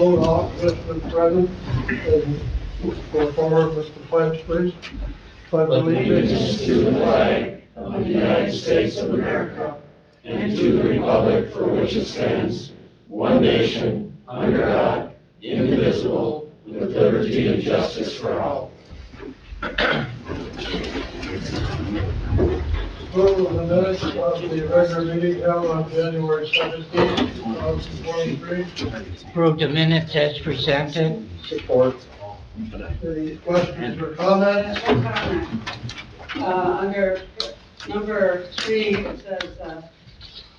vote all commissioners present, and go forward with the pledge, please. Pledge Allegiance to the flag of the United States of America and to the republic for which it stands, one nation, under God, indivisible, with liberty and justice for all. Approval of the minutes of the regular meeting held on January 17th, 2023. Approve the minutes as presented. Support. Any questions or comments? One comment. Under number 3, it says,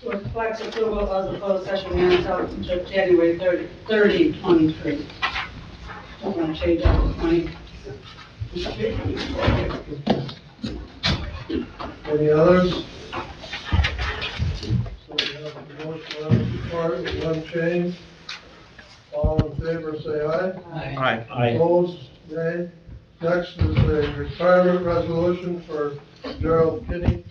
reflects approval of the closed session minutes of January 30, 23. Don't want to change that to 20. Any others? So we have a motion on the part with one change. All in favor, say aye. Aye. Opposed, nay. Next is a retirement resolution for Gerald Kinney.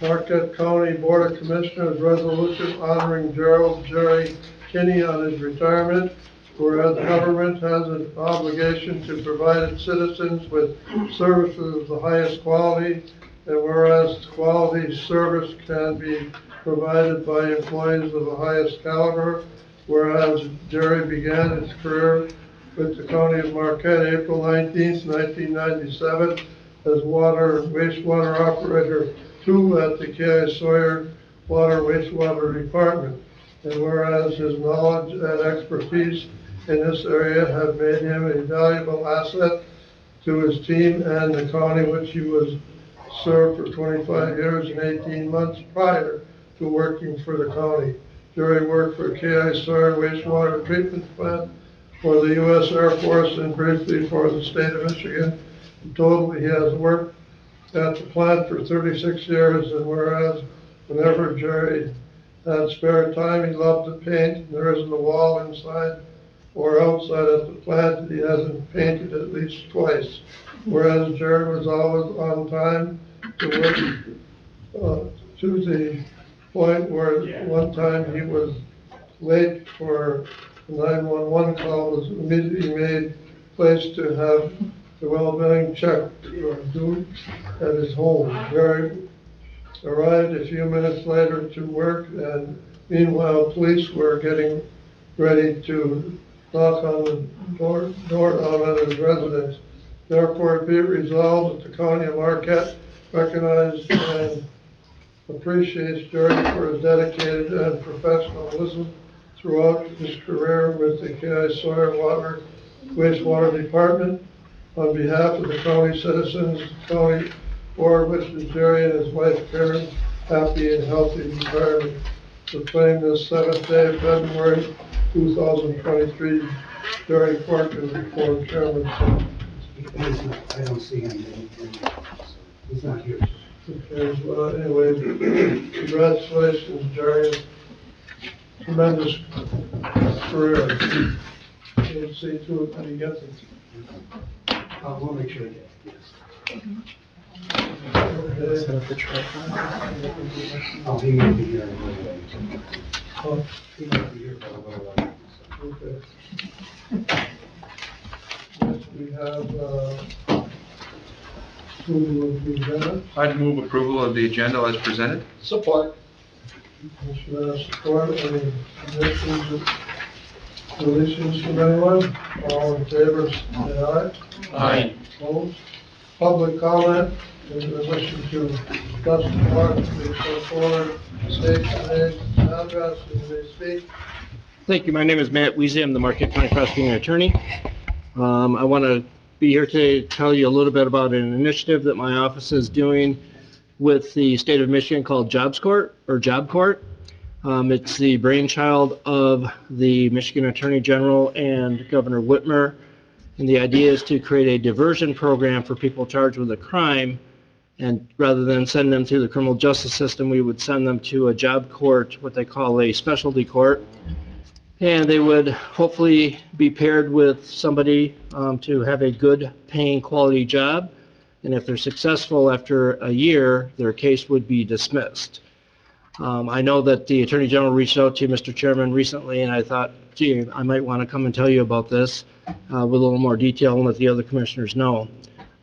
Marquette County Board of Commissioners resolution honoring Gerald Jerry Kinney on his retirement, whereas the government has an obligation to provide its citizens with services of the highest quality, and whereas quality service can be provided by employees of the highest caliber, whereas Jerry began his career with the County of Marquette April 19, 1997 as water and wastewater operator 2 at the K.I. Sawyer Water Wastewater Department, and whereas his knowledge and expertise in this area have made him a valuable asset to his team and the county, which he was served for 25 years and 18 months prior to working for the county. Jerry worked for K.I. Sawyer Wastewater Treatment Plant for the U.S. Air Force and briefly for the state of Michigan. In total, he has worked at the plant for 36 years, and whereas whenever Jerry had spare time, he loved to paint. There isn't a wall inside or outside of the plant that he hasn't painted at least twice. Whereas Jerry was always on time to work, to the point where one time he was late for the 911 call, was immediately made place to have the well-being check due at his home. Jerry arrived a few minutes later to work, and meanwhile police were getting ready to knock on the door on his residence. Therefore, be it resolved that the County of Marquette recognizes and appreciates Jerry for his dedicated and professionalism throughout his career with the K.I. Sawyer Water Wastewater Department. On behalf of the county citizens, the county board wishes Jerry and his wife Karen happy and healthy retirement. Proclaim this 7th day of February 2023, Jerry Corkin, reformed chairman. I don't see him. He's not here. Okay, well, anyway, congratulations, Jerry. Tremendous career. We'll see to it when he gets it. We'll make sure he gets it, Okay. Oh, he may be here in a little while. Oh, He might be here for a little while. okay. Next, we have, approval of the agenda. I'd move approval of the agenda as presented. Support. Motion and support. Any additions or deletions from anyone? All in favor, say aye. Aye. Opposed? Public comment, and wishing to discuss the department, please come forward, state your name and address, and you may speak. Thank you. My name is Matt Weezy. I'm the Marquette County Prosecuting Attorney. I want to be here today to tell you a little bit about an initiative that my office is doing with the state of Michigan called Jobs Court, or Job Court. It's the brainchild of the Michigan Attorney General and Governor Whitmer. And the idea is to create a diversion program for people charged with a crime. And rather than send them to the criminal justice system, we would send them to a job court, what they call a specialty court. And they would hopefully be paired with somebody to have a good paying quality job. And if they're successful after a year, their case would be dismissed. I know that the Attorney General reached out to Mr. Chairman recently, and I thought, gee, I might want to come and tell you about this with a little more detail and let the other commissioners know.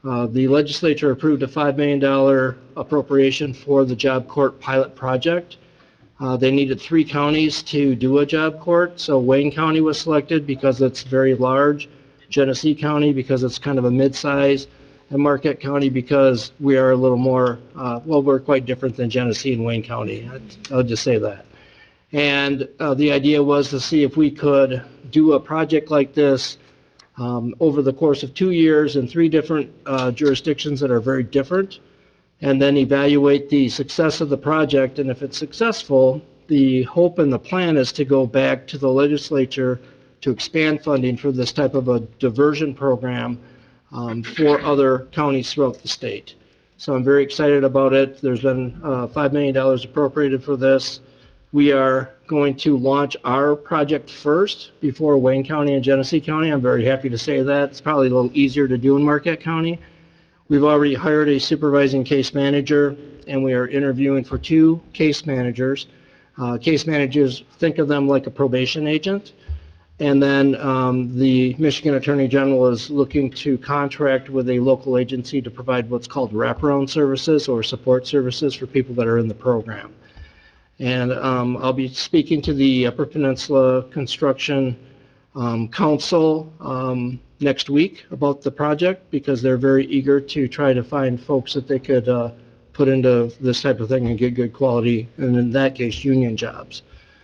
The legislature approved a $5 million appropriation for the Job Court pilot project. They needed 3 counties to do a job court, so Wayne County was selected because it's very large, Genesee County because it's kind of a mid-size, and Marquette County because we are a little more, we're quite different than Genesee and Wayne County. I'll just say that. And the idea was to see if we could do a project like this over the course of 2 years in 3 different jurisdictions that are very different, and then evaluate the success of the project. And if it's successful, the hope and the plan is to go back to the legislature to expand funding for this type of a diversion program for other counties throughout the state. So I'm very excited about it. There's been $5 million appropriated for this. We are going to launch our project first before Wayne County and Genesee County. I'm very happy to say that. It's probably a little easier to do in Marquette County. We've already hired a supervising case manager, and we are interviewing for 2 case managers. Case managers, think of them like a probation agent. And then the Michigan Attorney General is looking to contract with a local agency to provide what's called wraparound services or support services for people that are in the program. And I'll be speaking to the Upper Peninsula Construction Council next week about the project because they're very eager to try to find folks that they could put into this type of thing and get good quality, and in that case, union jobs.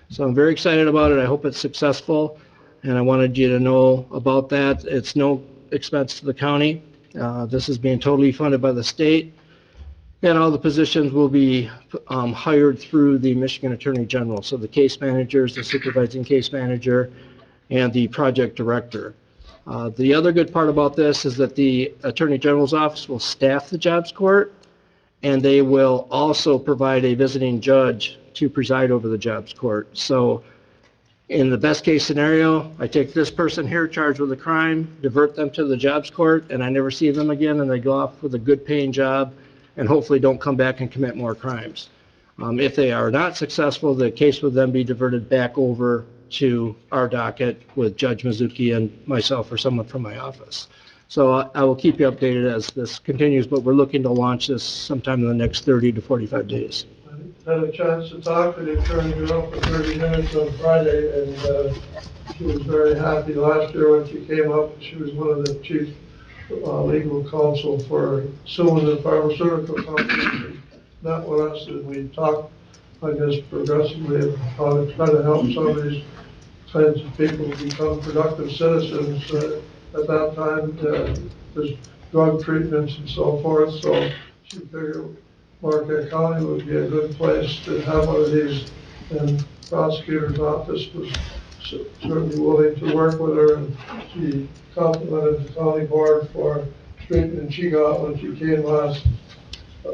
So I'm very excited about it. I hope it's successful, and I wanted you to know about that. It's no expense to the county. This is being totally funded by the state, and all the positions will be hired through the Michigan Attorney General. So the case managers, the supervising case manager, and the project director. The other good part about this is that the Attorney General's office will staff the jobs court, and they will also provide a visiting judge to preside over the jobs court. So in the best case scenario, I take this person here charged with a crime, divert them to the jobs court, and I never see them again, and they go off with a good paying job and hopefully don't come back and commit more crimes. If they are not successful, the case would then be diverted back over to our docket with Judge Mizuki and myself or someone from my office. So I will keep you updated as this continues, but we're looking to launch this sometime in the next 30 to 45 days. I had a chance to talk to the Attorney General for 30 minutes on Friday, and she was very happy. Last year when she came up, she was one of the chief legal counsel for suing the pharmaceutical companies. She met with us and we talked, I guess, progressively of how to try to help some of these kinds of people become productive citizens. At that time, there's drug treatments and so forth, so she figured Marquette County would be a good place to have one of these, and prosecutor's office was certainly willing to work with her, and she complimented the county board for treatment she got when she came last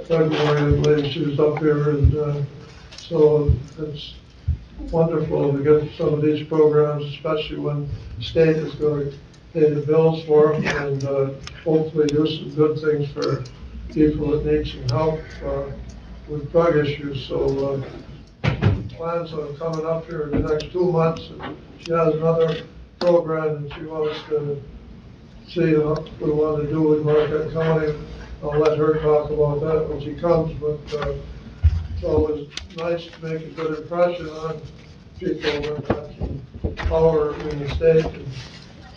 February. I believe she was up here, and so it's wonderful to get some of these programs, especially when the state is going to pay the bills for them, and hopefully do some good things for people that need some help with drug issues. So plans on coming up here in the next 2 months. And she has another program that she wants to see what we want to do with Marquette County. I'll let her talk about that when she comes, but it's always nice to make a good impression on people that have some power in the state. And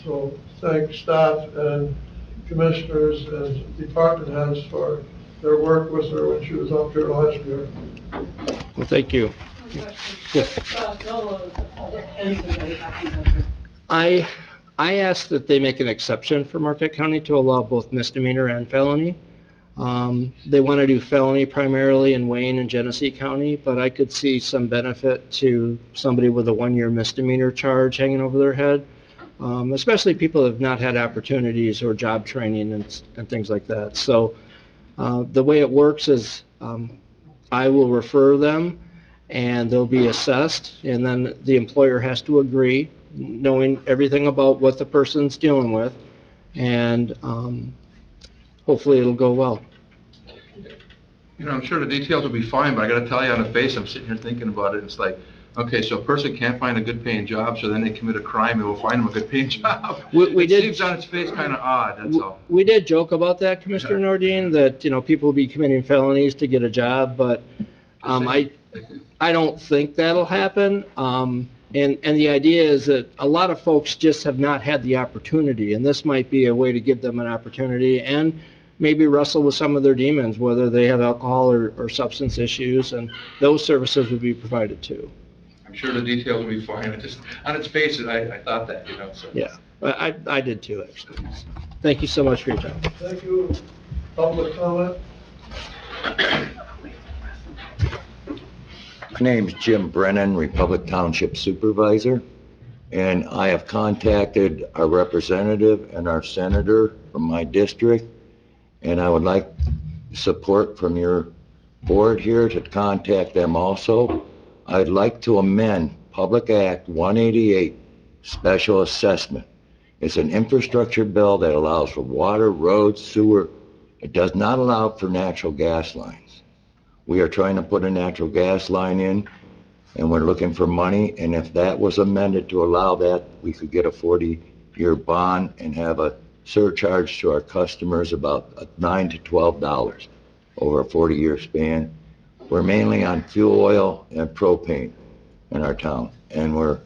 so thank staff and commissioners and department heads for their work with her when she was up here last year. Well, thank you. I asked that they make an exception for Marquette County to allow both misdemeanor and felony. They want to do felony primarily in Wayne and Genesee County, but I could see some benefit to somebody with a 1-year misdemeanor charge hanging over their head, especially people that have not had opportunities or job training and things like that. So the way it works is I will refer them, and they'll be assessed, and then the employer has to agree, knowing everything about what the person's dealing with, and hopefully it'll go well. You know, I'm sure the details will be fine, but I gotta tell you, on the face, I'm sitting here thinking about it, it's like, okay, so a person can't find a good paying job, so then they commit a crime, and we'll find them a good paying job. We It did- seems on its face kinda odd, that's all. We did joke about that, Commissioner Nordine, that, people will be committing felonies to get a job, but I don't think that'll happen. And the idea is that a lot of folks just have not had the opportunity, and this might be a way to give them an opportunity and maybe wrestle with some of their demons, whether they have alcohol or substance issues, and those services would be provided too. I'm sure the details will be fine, it just, on its face, I thought that, so. Yeah, I did too, actually. Thank you so much for your time. Thank you. Public comment? My name's Jim Brennan, Republic Township Supervisor, and I have contacted our representative and our senator from my district, and I would like support from your board here to contact them also. I'd like to amend Public Act 188, Special Assessment. It's an infrastructure bill that allows for water, roads, sewer. It does not allow for natural gas lines. We are trying to put a natural gas line in, and we're looking for money, and if that was amended to allow that, we could get a 40-year bond and have a surcharge to our customers about $9 to $12 over a 40-year span. We're mainly on fuel oil and propane in our town, and we're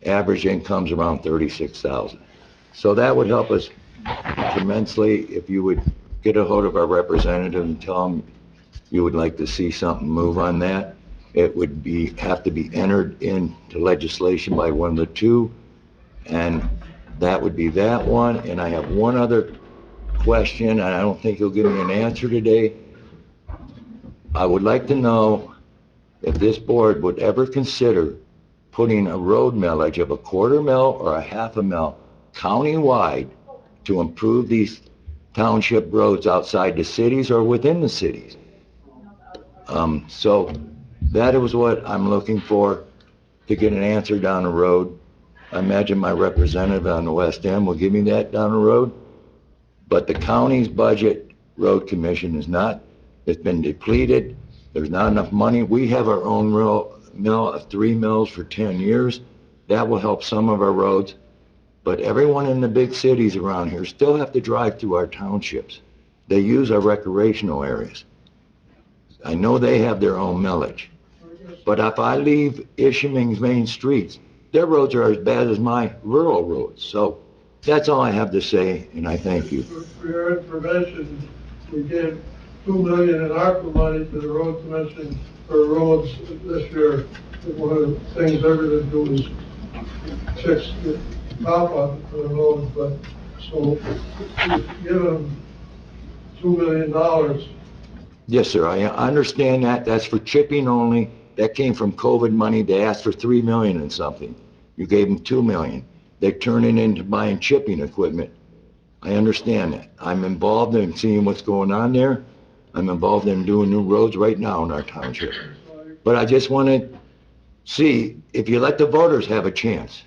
average income's around $36,000. So that would help us tremendously if you would get a hold of our representative and tell them you would like to see something move on that. It would have to be entered into legislation by one of the two, and that would be that one. And I have one other question, and I don't think you'll give me an answer today. I would like to know if this board would ever consider putting a road millage of a quarter mil or a half a mil countywide to improve these township roads outside the cities or within the cities. So that is what I'm looking for to get an answer down the road. I imagine my representative on the West End will give me that down the road. But the county's budget, road commission it's been depleted. There's not enough money. We have our own mill of 3 mills for 10 years. That will help some of our roads. But everyone in the big cities around here still have to drive through our townships. They use our recreational areas. I know they have their own millage. But if I leave Ishpeming's main streets, their roads are as bad as my rural roads. So that's all I have to say, and I thank you. For your information, we gave $2 million in ARPA money to the road commission for roads this year. One of the things they're gonna do is fix the top on the roads, but, so, give them $2 million. Yes, sir, I understand that. That's for chipping only. That came from COVID money. They asked for $3 million and something. You gave them $2 million. They turned it into buying chipping equipment. I understand that. I'm involved in seeing what's going on there. I'm involved in doing new roads right now in our township. But I just want to see if you let the voters have a chance.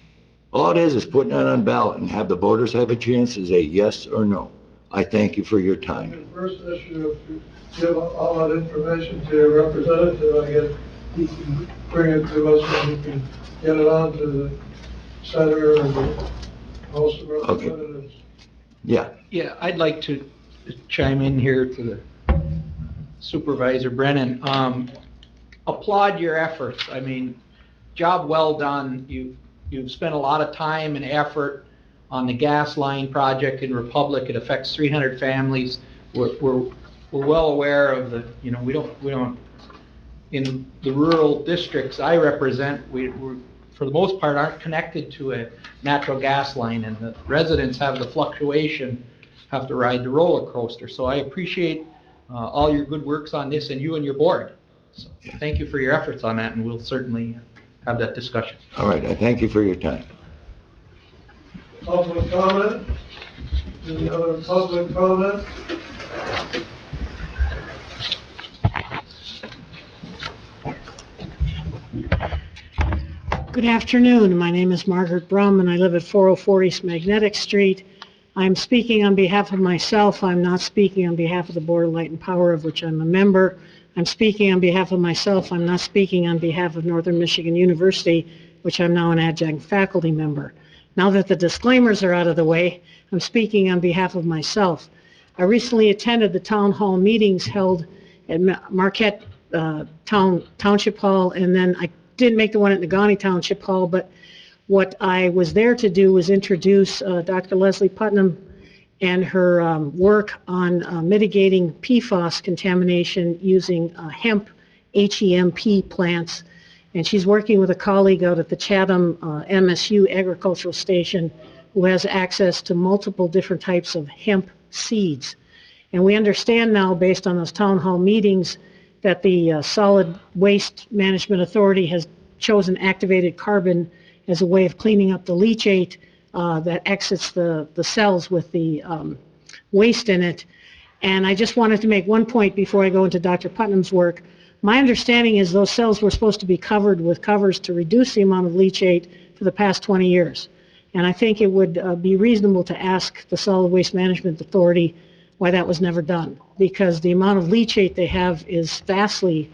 All it is putting it on ballot and have the voters have a chance to say yes or no. I thank you for your time. The first issue, if you give all that information to your representative, I guess he can bring it to us and we can get it on to the senator and the House of Representatives. Yeah. Yeah, I'd like to chime in here to the Supervisor Brennan. Applaud your efforts. I mean, job well done. You've spent a lot of time and effort on the gas line project in Republic. It affects 300 families. We're well aware of the, we don't, in the rural districts I represent, we're for the most part aren't connected to a natural gas line, and the residents have the fluctuation, have to ride the roller coaster. So I appreciate all your good works on this, and you and your board. So thank you for your efforts on that, and we'll certainly have that discussion. All right, I thank you for your time. Public comment? Any other public comment? Good afternoon. My name is Margaret Brum, and I live at 404 East Magnetic Street. I'm speaking on behalf of myself. I'm not speaking on behalf of the Board of Light and Power, of which I'm a member. I'm speaking on behalf of myself. I'm not speaking on behalf of Northern Michigan University, which I'm now an adjunct faculty member. Now that the disclaimers are out of the way, I'm speaking on behalf of myself. I recently attended the town hall meetings held at Marquette Township Hall, and then I didn't make the one at Negaunee Township Hall, but what I was there to do was introduce Dr. Leslie Putnam and her work on mitigating PFAS contamination using hemp HEMP plants. And she's working with a colleague out at the Chatham MSU Agricultural Station who has access to multiple different types of hemp seeds. And we understand now, based on those town hall meetings, that the Solid Waste Management Authority has chosen activated carbon as a way of cleaning up the leachate that exits the cells with the waste in it. And I just wanted to make one point before I go into Dr. Putnam's work. My understanding is those cells were supposed to be covered with covers to reduce the amount of leachate for the past 20 years. And I think it would be reasonable to ask the Solid Waste Management Authority why that was never done, because the amount of leachate they have is vastly,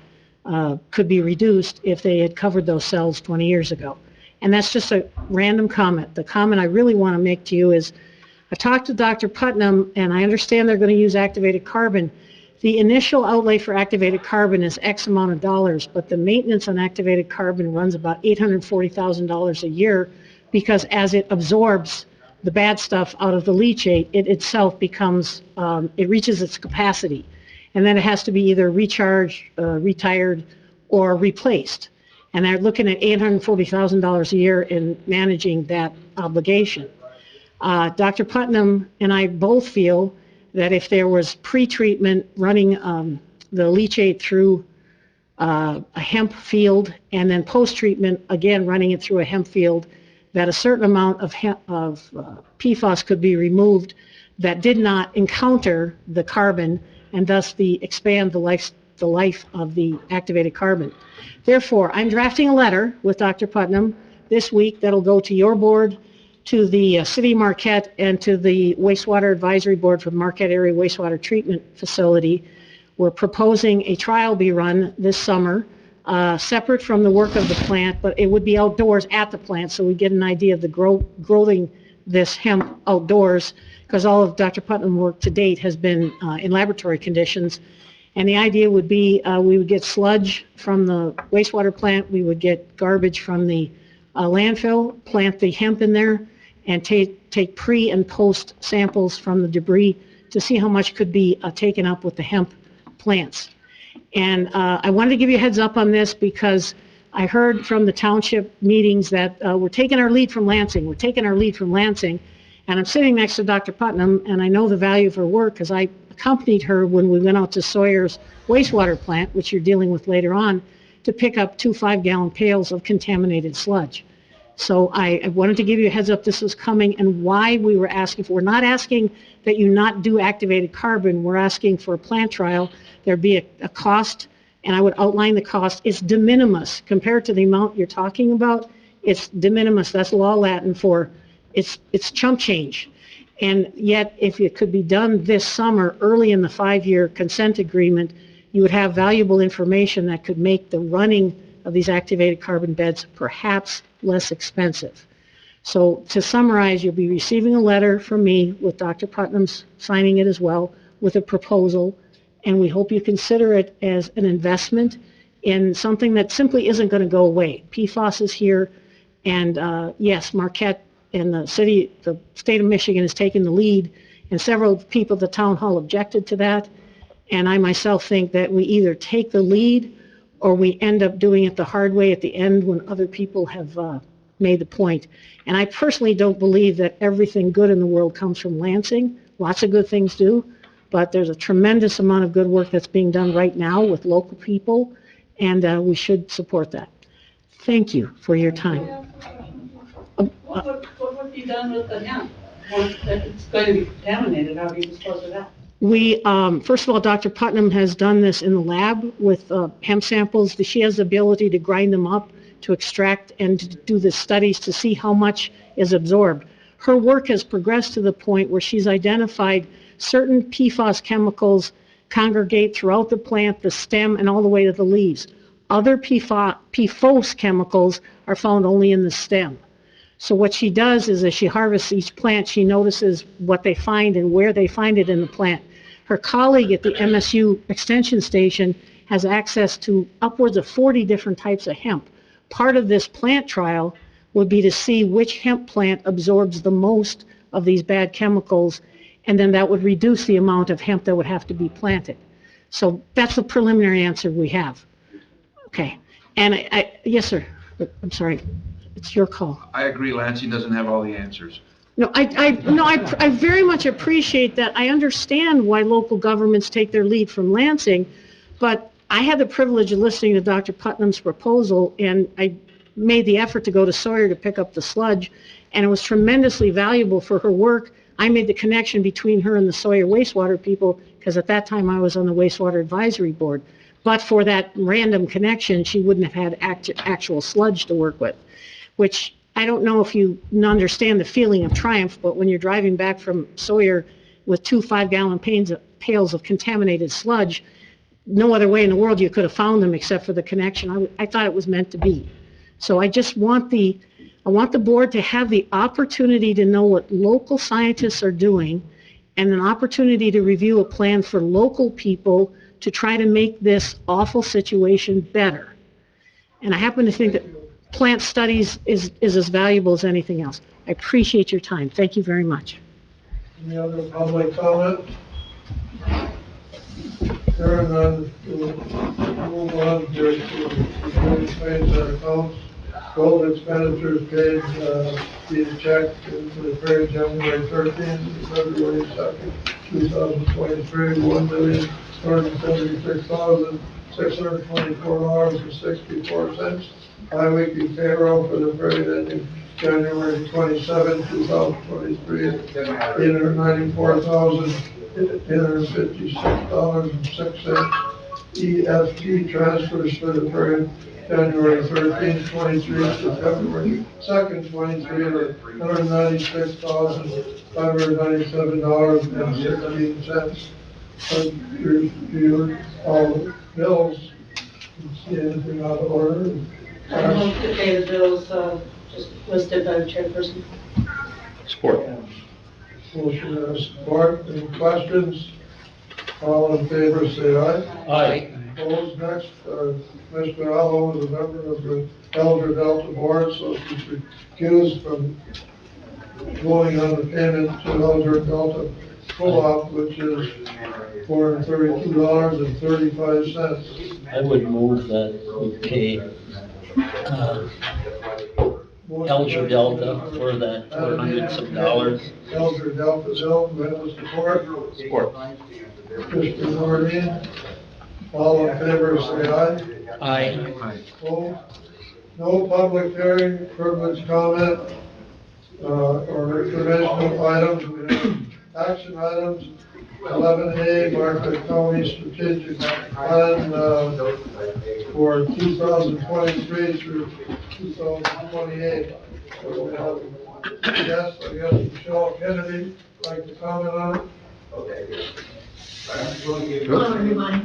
could be reduced if they had covered those cells 20 years ago. And that's just a random comment. The comment I really want to make to you is, I talked to Dr. Putnam, and I understand they're going to use activated carbon. The initial outlay for activated carbon is X amount of dollars, but the maintenance on activated carbon runs about $840,000 a year, because as it absorbs the bad stuff out of the leachate, it itself becomes, it reaches its capacity. And then it has to be either recharged, retired, or replaced. And they're looking at $840,000 a year in managing that obligation. Dr. Putnam and I both feel that if there was pre-treatment running the leachate through a hemp field, and then post-treatment, again, running it through a hemp field, that a certain amount of PFAS could be removed that did not encounter the carbon and thus expand the life of the activated carbon. Therefore, I'm drafting a letter with Dr. Putnam this week that'll go to your board, to the City of Marquette, and to the Wastewater Advisory Board for the Marquette Area Wastewater Treatment Facility. We're proposing a trial be run this summer, separate from the work of the plant, but it would be outdoors at the plant, so we get an idea of the growing this hemp outdoors, because all of Dr. Putnam's work to date has been in laboratory conditions. And the idea would be we would get sludge from the wastewater plant, we would get garbage from the landfill, plant the hemp in there, and take pre and post samples from the debris to see how much could be taken up with the hemp plants. And I wanted to give you a heads up on this because I heard from the township meetings that we're taking our lead from Lansing. We're taking our lead from Lansing. And I'm sitting next to Dr. Putnam, and I know the value of her work because I accompanied her when we went out to Sawyer's wastewater plant, which you're dealing with later on, to pick up 2 5-gallon pails of contaminated sludge. So I wanted to give you a heads up this was coming and why we were asking for. We're not asking that you not do activated carbon. We're asking for a plant trial. There'd be a cost, and I would outline the cost. It's de minimis compared to the amount you're talking about. It's de minimis. That's law Latin for it's chump change. And yet, if it could be done this summer, early in the 5-year consent agreement, you would have valuable information that could make the running of these activated carbon beds perhaps less expensive. So to summarize, you'll be receiving a letter from me with Dr. Putnam's signing it as well with a proposal, and we hope you consider it as an investment in something that simply isn't going to go away. PFAS is here, and yes, Marquette and the state of Michigan has taken the lead, and several people at the town hall objected to that, and I myself think that we either take the lead or we end up doing it the hard way at the end when other people have made the point. And I personally don't believe that everything good in the world comes from Lansing. Lots of good things do, but there's a tremendous amount of good work that's being done right now with local people, and we should support that. Thank you for your time. What would be done with the hemp? If it's going to be contaminated, how do you dispose of that? We, first of all, Dr. Putnam has done this in the lab with hemp samples. She has the ability to grind them up, to extract, and to do the studies to see how much is absorbed. Her work has progressed to the point where she's identified certain PFAS chemicals congregate throughout the plant, the stem, and all the way to the leaves. Other PFOS chemicals are found only in the stem. So what she does is, as she harvests each plant, she notices what they find and where they find it in the plant. Her colleague at the MSU Extension Station has access to upwards of 40 different types of hemp. Part of this plant trial would be to see which hemp plant absorbs the most of these bad chemicals, and then that would reduce the amount of hemp that would have to be planted. So that's the preliminary answer we have. Okay. And yes, sir. I'm sorry. It's your call. I agree, Lansing doesn't have all the answers. No, I very much appreciate that. I understand why local governments take their lead from Lansing, but I had the privilege of listening to Dr. Putnam's proposal, and I made the effort to go to Sawyer to pick up the sludge, and it was tremendously valuable for her work. I made the connection between her and the Sawyer wastewater people, because at that time I was on the wastewater advisory board. But for that random connection, she wouldn't have had actual sludge to work with, which I don't know if you understand the feeling of triumph, but when you're driving back from Sawyer with 2 5-gallon pails of contaminated sludge, no other way in the world you could have found them except for the connection. I thought it was meant to be. So I just want the board to have the opportunity to know what local scientists are doing, and an opportunity to review a plan for local people to try to make this awful situation better. And I happen to think that plant studies is as valuable as anything else. I appreciate your time. Thank you very much. Any other public comment? Hearing none, we'll move on to the claims and accounts. Total expenditures paid via check into the period January 13th to February 2nd, 2023, $1,276,624.64. Bi-weekly payroll for the period ending January 27, 2023, $894,856.06. EFT transfers for the period January 13, 23 to February 2nd, 23, are $196,597.16. Review all the bills. See anything out of order? I move to pay the bills, just listed by the chairperson. Support. Motion and support. Any questions? All in favor, say aye. Aye. Opposed? Next, Commissioner Allo is a member of the Elder Delta Board, so she's recused from voting on the payment to Elder Delta Co-op, which is $432.35. I would move that we pay Elger Delta for that $400 some dollars. Elder Delta bill, do I have a support? Support. Commissioner Noreen, all in favor, say aye. Aye. Opposed? No public hearing, privilege comment, or informational items. We have action items. 11A, Marquette County Strategic Plan for 2023 through 2028. So we have, yes, I guess Michelle Kennedy, like to comment on it? Hello, everyone.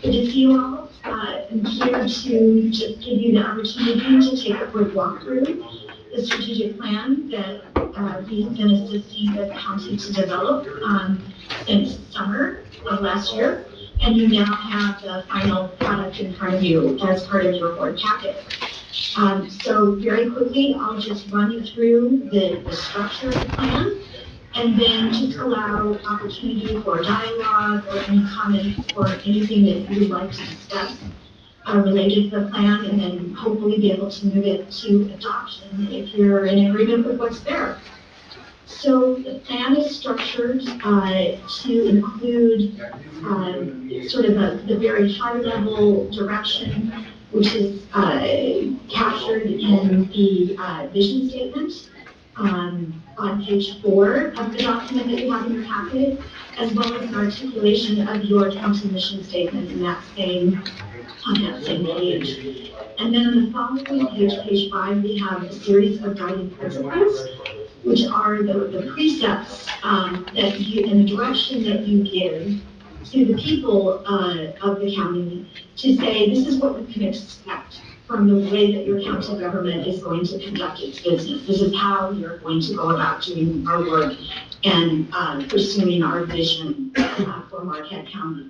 Good to see you all. I'm here to just give you the opportunity to take a quick walk through the strategic plan that we've been assisting the county to develop since summer of last year. And you now have the final product in front of you as part of your board packet. So very quickly, I'll just run you through the structure of the plan, and then just allow opportunity for dialogue or any comments or anything that you would like to discuss related to the plan, and then hopefully be able to move it to adoption if you're in agreement with what's there. So the plan is structured to include sort of the very high-level direction, which is captured in the vision statement on page 4 of the document that you have in your packet, as well as an articulation of your county mission statement on that same page. And then on the following page, page 5, we have a series of guiding principles, which are the precepts that you, and the direction that you give to the people of the county to say, this is what we can expect from the way that your county government is going to conduct its business. This is how you're going to go about doing our work and pursuing our vision for Marquette County.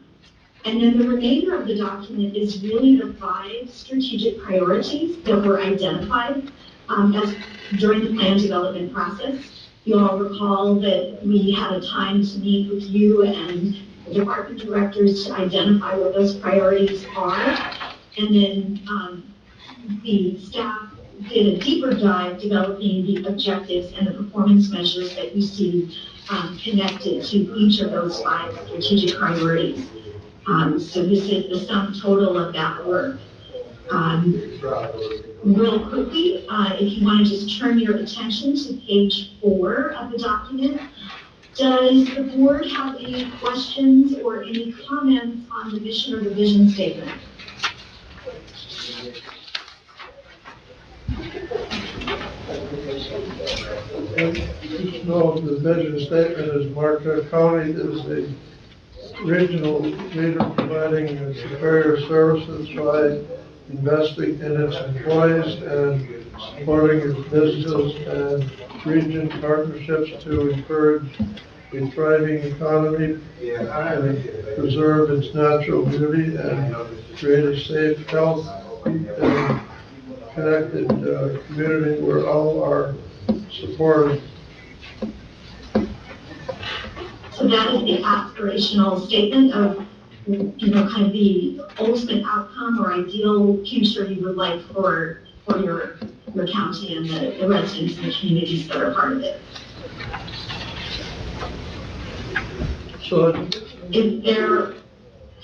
And then the remainder of the document is really the 5 strategic priorities that were identified during the plan development process. You all recall that we had a time to meet with you and the department directors to identify what those priorities are. And then the staff did a deeper dive developing the objectives and the performance measures that you see connected to each of those 5 strategic priorities. So this is the sum total of that work. Real quickly, if you want to just turn your attention to page 4 of the document, does the board have any questions or any comments on the mission or the vision statement? No, the vision statement is Marquette County is the regional leader providing superior services by investing in its employees and supporting its businesses and region partnerships to encourage a thriving economy and preserve its natural beauty and create a safe, health, and connected community where all are supported. So that is the aspirational statement of, kind of the ultimate outcome or ideal future you would like for your county and the residents and the communities that are part of it. So, If there are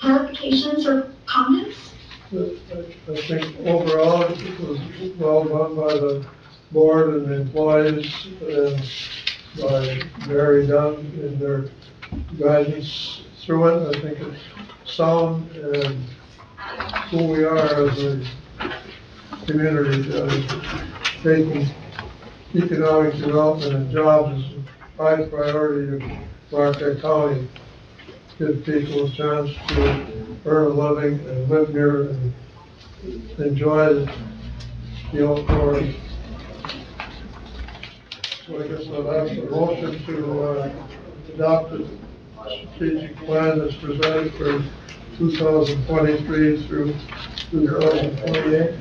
clarifications or comments? I think overall it was well done by the board and the employees and by Mary Dunn in their guidance through it. I think it's sound and who we are as a community, taking economic development and jobs as a high priority of Marquette County. Give people a chance to earn a living and live here and enjoy the outdoors. So I guess I'll ask a motion to adopt the strategic plan that's presented for 2023 through 2028.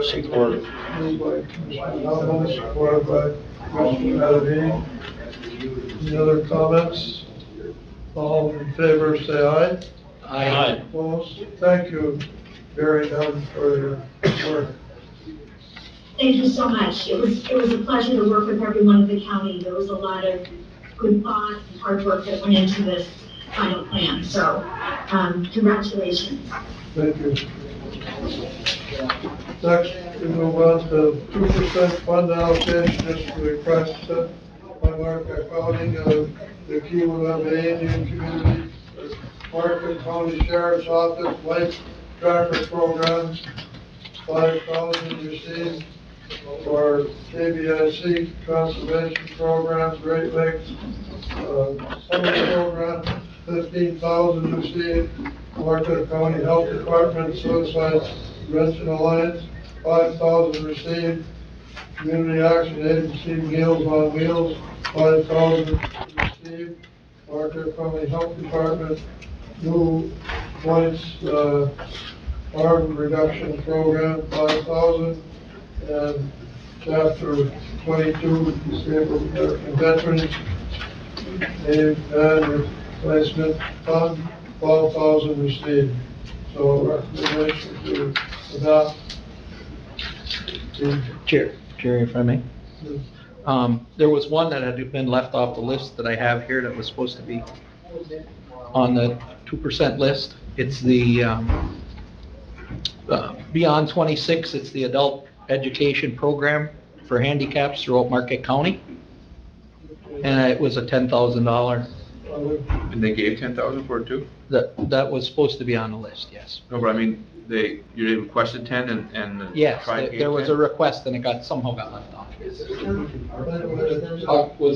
Support. Moved by Commissioner Allen, supported by Commissioner Mattavini. Any other comments? All in favor, say aye. Aye. Opposed? Thank you, Barry Dunn, for your work. Thank you so much. It was a pleasure to work with everyone in the county. There was a lot of good thought and hard work that went into this final plan. So, congratulations. Thank you. Next, we move on to 2% fund allocation, this is requested by Marquette County, the Kiwanis Indian Community, Marquette County Sheriff's Office, Life Tracker Programs, 5,000 received for KBIC Conservation Programs, Great Lakes, Summer Program, 15,000 received, Marquette County Health Department, Suicide Prevention Alliance, 5,000 received, Community Action Agency, Meals on Wheels, 5,000 received, Marquette County Health Department, New Points, Harm Reduction Program, 5,000, and Chapter 22, Disabled American Veterans, and Replacement Fund, 12,000 received. So recommendation to adopt. Chair, if I may. There was one that had been left off the list that I have here that was supposed to be on the 2% list. It's the, Beyond 26, it's the Adult Education Program for handicaps throughout Marquette County. And it was a $10,000. And they gave 10,000 for it too? That was supposed to be on the list, yes. No, but I mean, you requested 10 and Yes, tried to get there was a 10? request and it somehow got left off. Was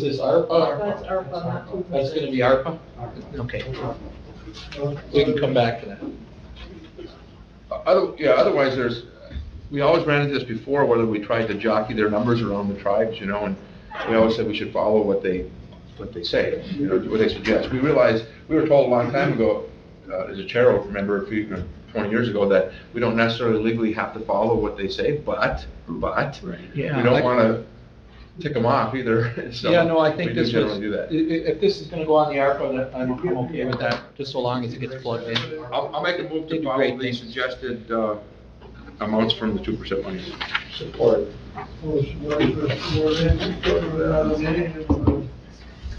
this ARPA? That's ARPA, not 2%. That's gonna be ARPA? Okay, we can come back to that. Otherwise, we always ran into this before, whether we tried to jockey their numbers around the tribes, and we always said we should follow what they say, what they suggest. We realized, we were told a long time ago, as a chair, I remember 20 years ago, that we don't necessarily legally have to follow what they say, but we Yeah, don't want to tick them off either. So Yeah, no, I think we do this was, generally do that. if this is gonna go on the ARPA, then I'm okay with that, just so long as it gets plugged in. I'll make a move to It'd be follow great, the thanks. suggested amounts from the 2% money. Support. Motion by Mr. Moran, supported by Alan Hayes.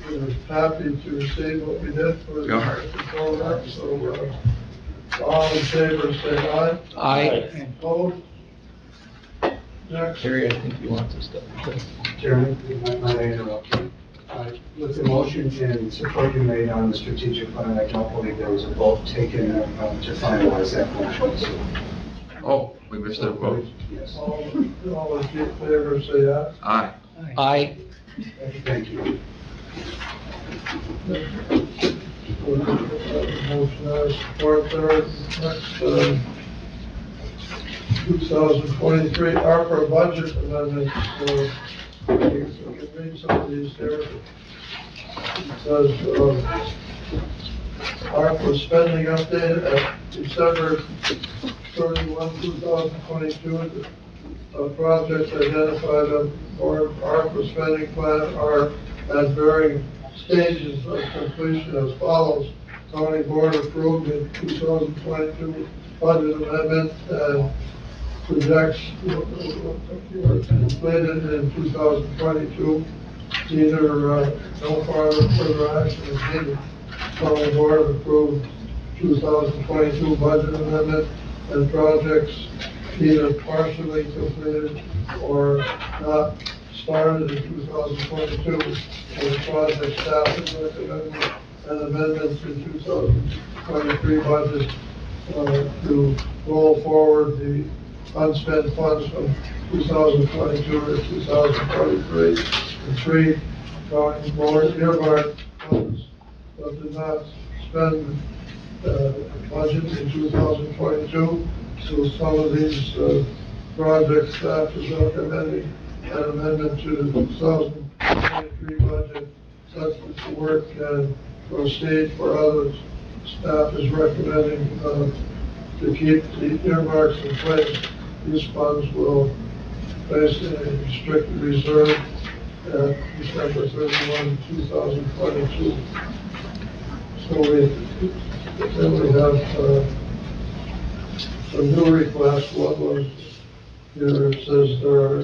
We're happy to receive what we did for the Yeah. control that, so, all in favor, say aye. Aye. Opposed? Next. Terry, I think you want this stuff. Chairman, might I interrupt you? With the motion and support you made on the strategic plan, I don't believe there was a vote taken to finalize that motion. So, Oh, we missed a vote. yes, All in favor, say aye. Aye. Aye. thank you. Motion I support there. Next, 2023 ARPA budget amendments. We can read some of these here. It says, ARPA spending update at December 31, 2022. Projects identified on board ARPA spending plan are at varying stages of completion as follows. County Board approved in 2022 budget amendment and projects were completed in 2022. Either no further action is needed. County Board approved 2022 budget amendment and projects either partially completed or not started in 2022. And the project staff is recommending an amendment to 2023 budget to roll forward the unspent funds from 2022 to 2023. And 3, County Board earmarked funds but did not spend budget in 2022. So some of these project staff is recommending an amendment to the 2023 budget such that the work can proceed. For others, staff is recommending to keep the earmarks in place. These funds will place in a restricted reserve at December 31, 2022. So then we have some new requests. One was, here it says there are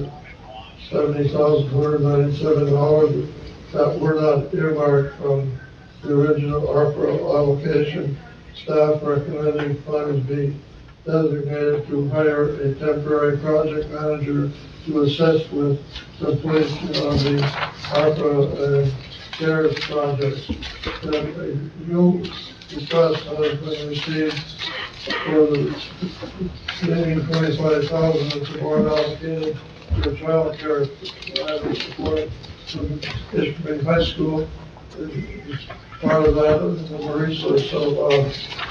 $70,197 that were not earmarked from the original ARPA allocation. Staff recommending funds be designated to hire a temporary project manager to assist with completion of the ARPA and CARES projects. And a new request has been received for the remaining $25,000 that the board allocated to child care support from Ishpeming High School. It's part of that, the resource, so,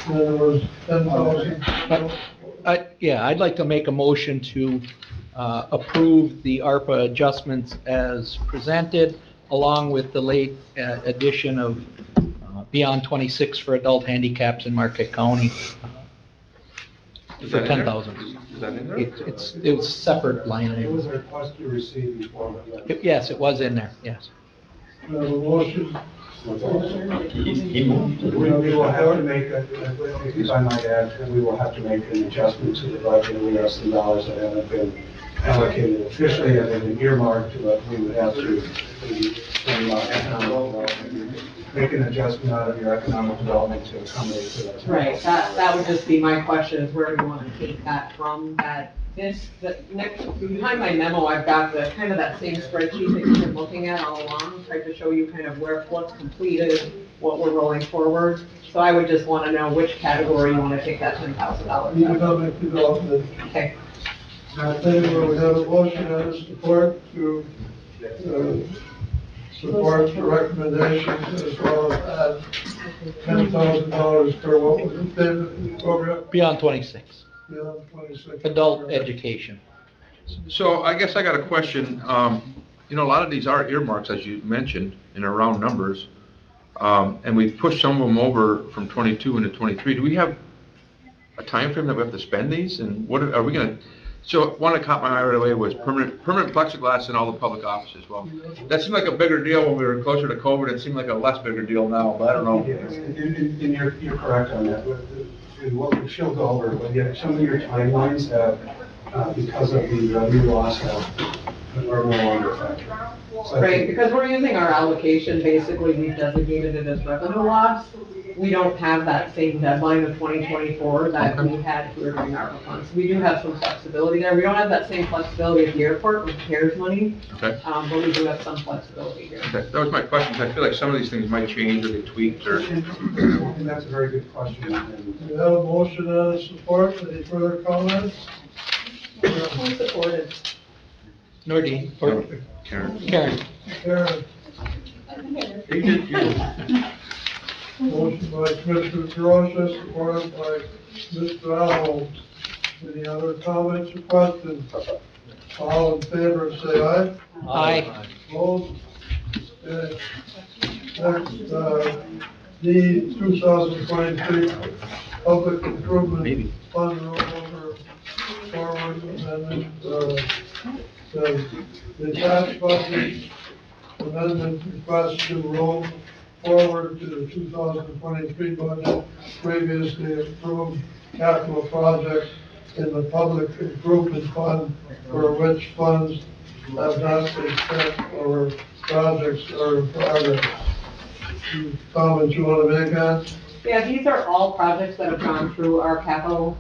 then there was 10,000. I'd like to make a motion to approve the ARPA adjustments as presented, along with the late addition of Beyond 26 for adult handicaps in Marquette County Is for that in there? $10,000. Is that in there? It was separate line It was item. a request you received before. Yes, it was in there, yes. We have a motion. We will have to make, if I might add, we will have to make an adjustment to the budget. We have some dollars that haven't been allocated officially, and they've been earmarked, but we would have to, from economic development, make an adjustment out of your economic development to accommodate for that. Right, that would just be my question, is where do we want to take that from? Behind my memo, I've got the, kind of that same spreadsheet that you've been looking at all along, tried to show you kind of what's completed, what we're rolling forward. So I would just want to know which category you want to take that $10,000 out of. Economic development. Okay. Anyway, we have a motion and a support to, support the recommendations as well as add $10,000 for what was the payment program? Beyond 26, Beyond 26. adult education. So I guess I got a question. You know, a lot of these are earmarks, as you mentioned, in round numbers. And we've pushed some of them over from 22 into 23. Do we have a time frame that we have to spend these? And what are we gonna, so one that caught my eye right away was permanent plexiglass in all the public offices. Well, that seemed like a bigger deal when we were closer to COVID. It seemed like a less bigger deal now, but I don't know. Yes, and you're correct on that. And what we shall go over, but yeah, some of your timelines have, because of the revenue loss, are no longer effective. So I Right, think- because we're using our allocation, basically, we've designated it as revenue loss. We don't have that same deadline of 2024 that we had if we were doing ARPA funds. We do have some flexibility there. We don't have that same flexibility at the airport with CARES money, Okay. but we do have some flexibility here. Okay, that was my question. I feel like some of these things might change or get tweaked or. And that's a very good question. And We have a motion and a support. Any further comments? Who supported? Nordine, or Karen. Karen. Karen, You did. motion by Commissioner Perosa, supported by Mr. Allen. Any other comments or questions? All in favor, say aye. Aye. Opposed? Okay. Next, the 2023 Public Improvement Fund rollover forward amendment, the tax budget amendment request to roll forward to the 2023 budget previously approved capital projects in the Public Improvement Fund for which funds have not been spent or projects are in progress. Comments you want to make, Ann? Yeah, these are all projects that have gone through our capital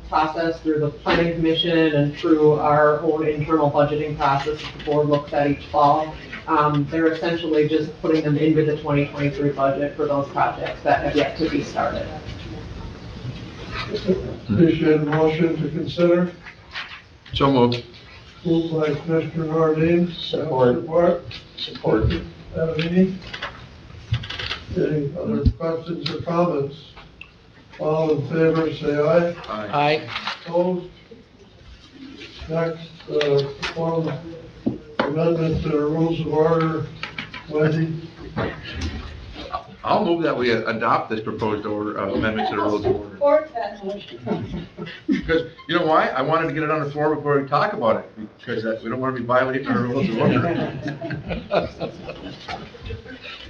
process, through the planning commission and through our own internal budgeting process that the board looks at each fall. They're essentially just putting them into the 2023 budget for those projects that have yet to be started. Appreciate a motion to consider. So moved. Moved by Commissioner Nordine. Support. Support. Any other questions or comments? All in favor, say aye. Aye. Opposed? Next, proposed amendment to the rules of order. Wendy? I'll move that we adopt this proposed order, amendment to the rules of order. Support that motion. Because, you know why? I wanted to get it on the floor before we talk about it, because we don't want to be violating our rules of order.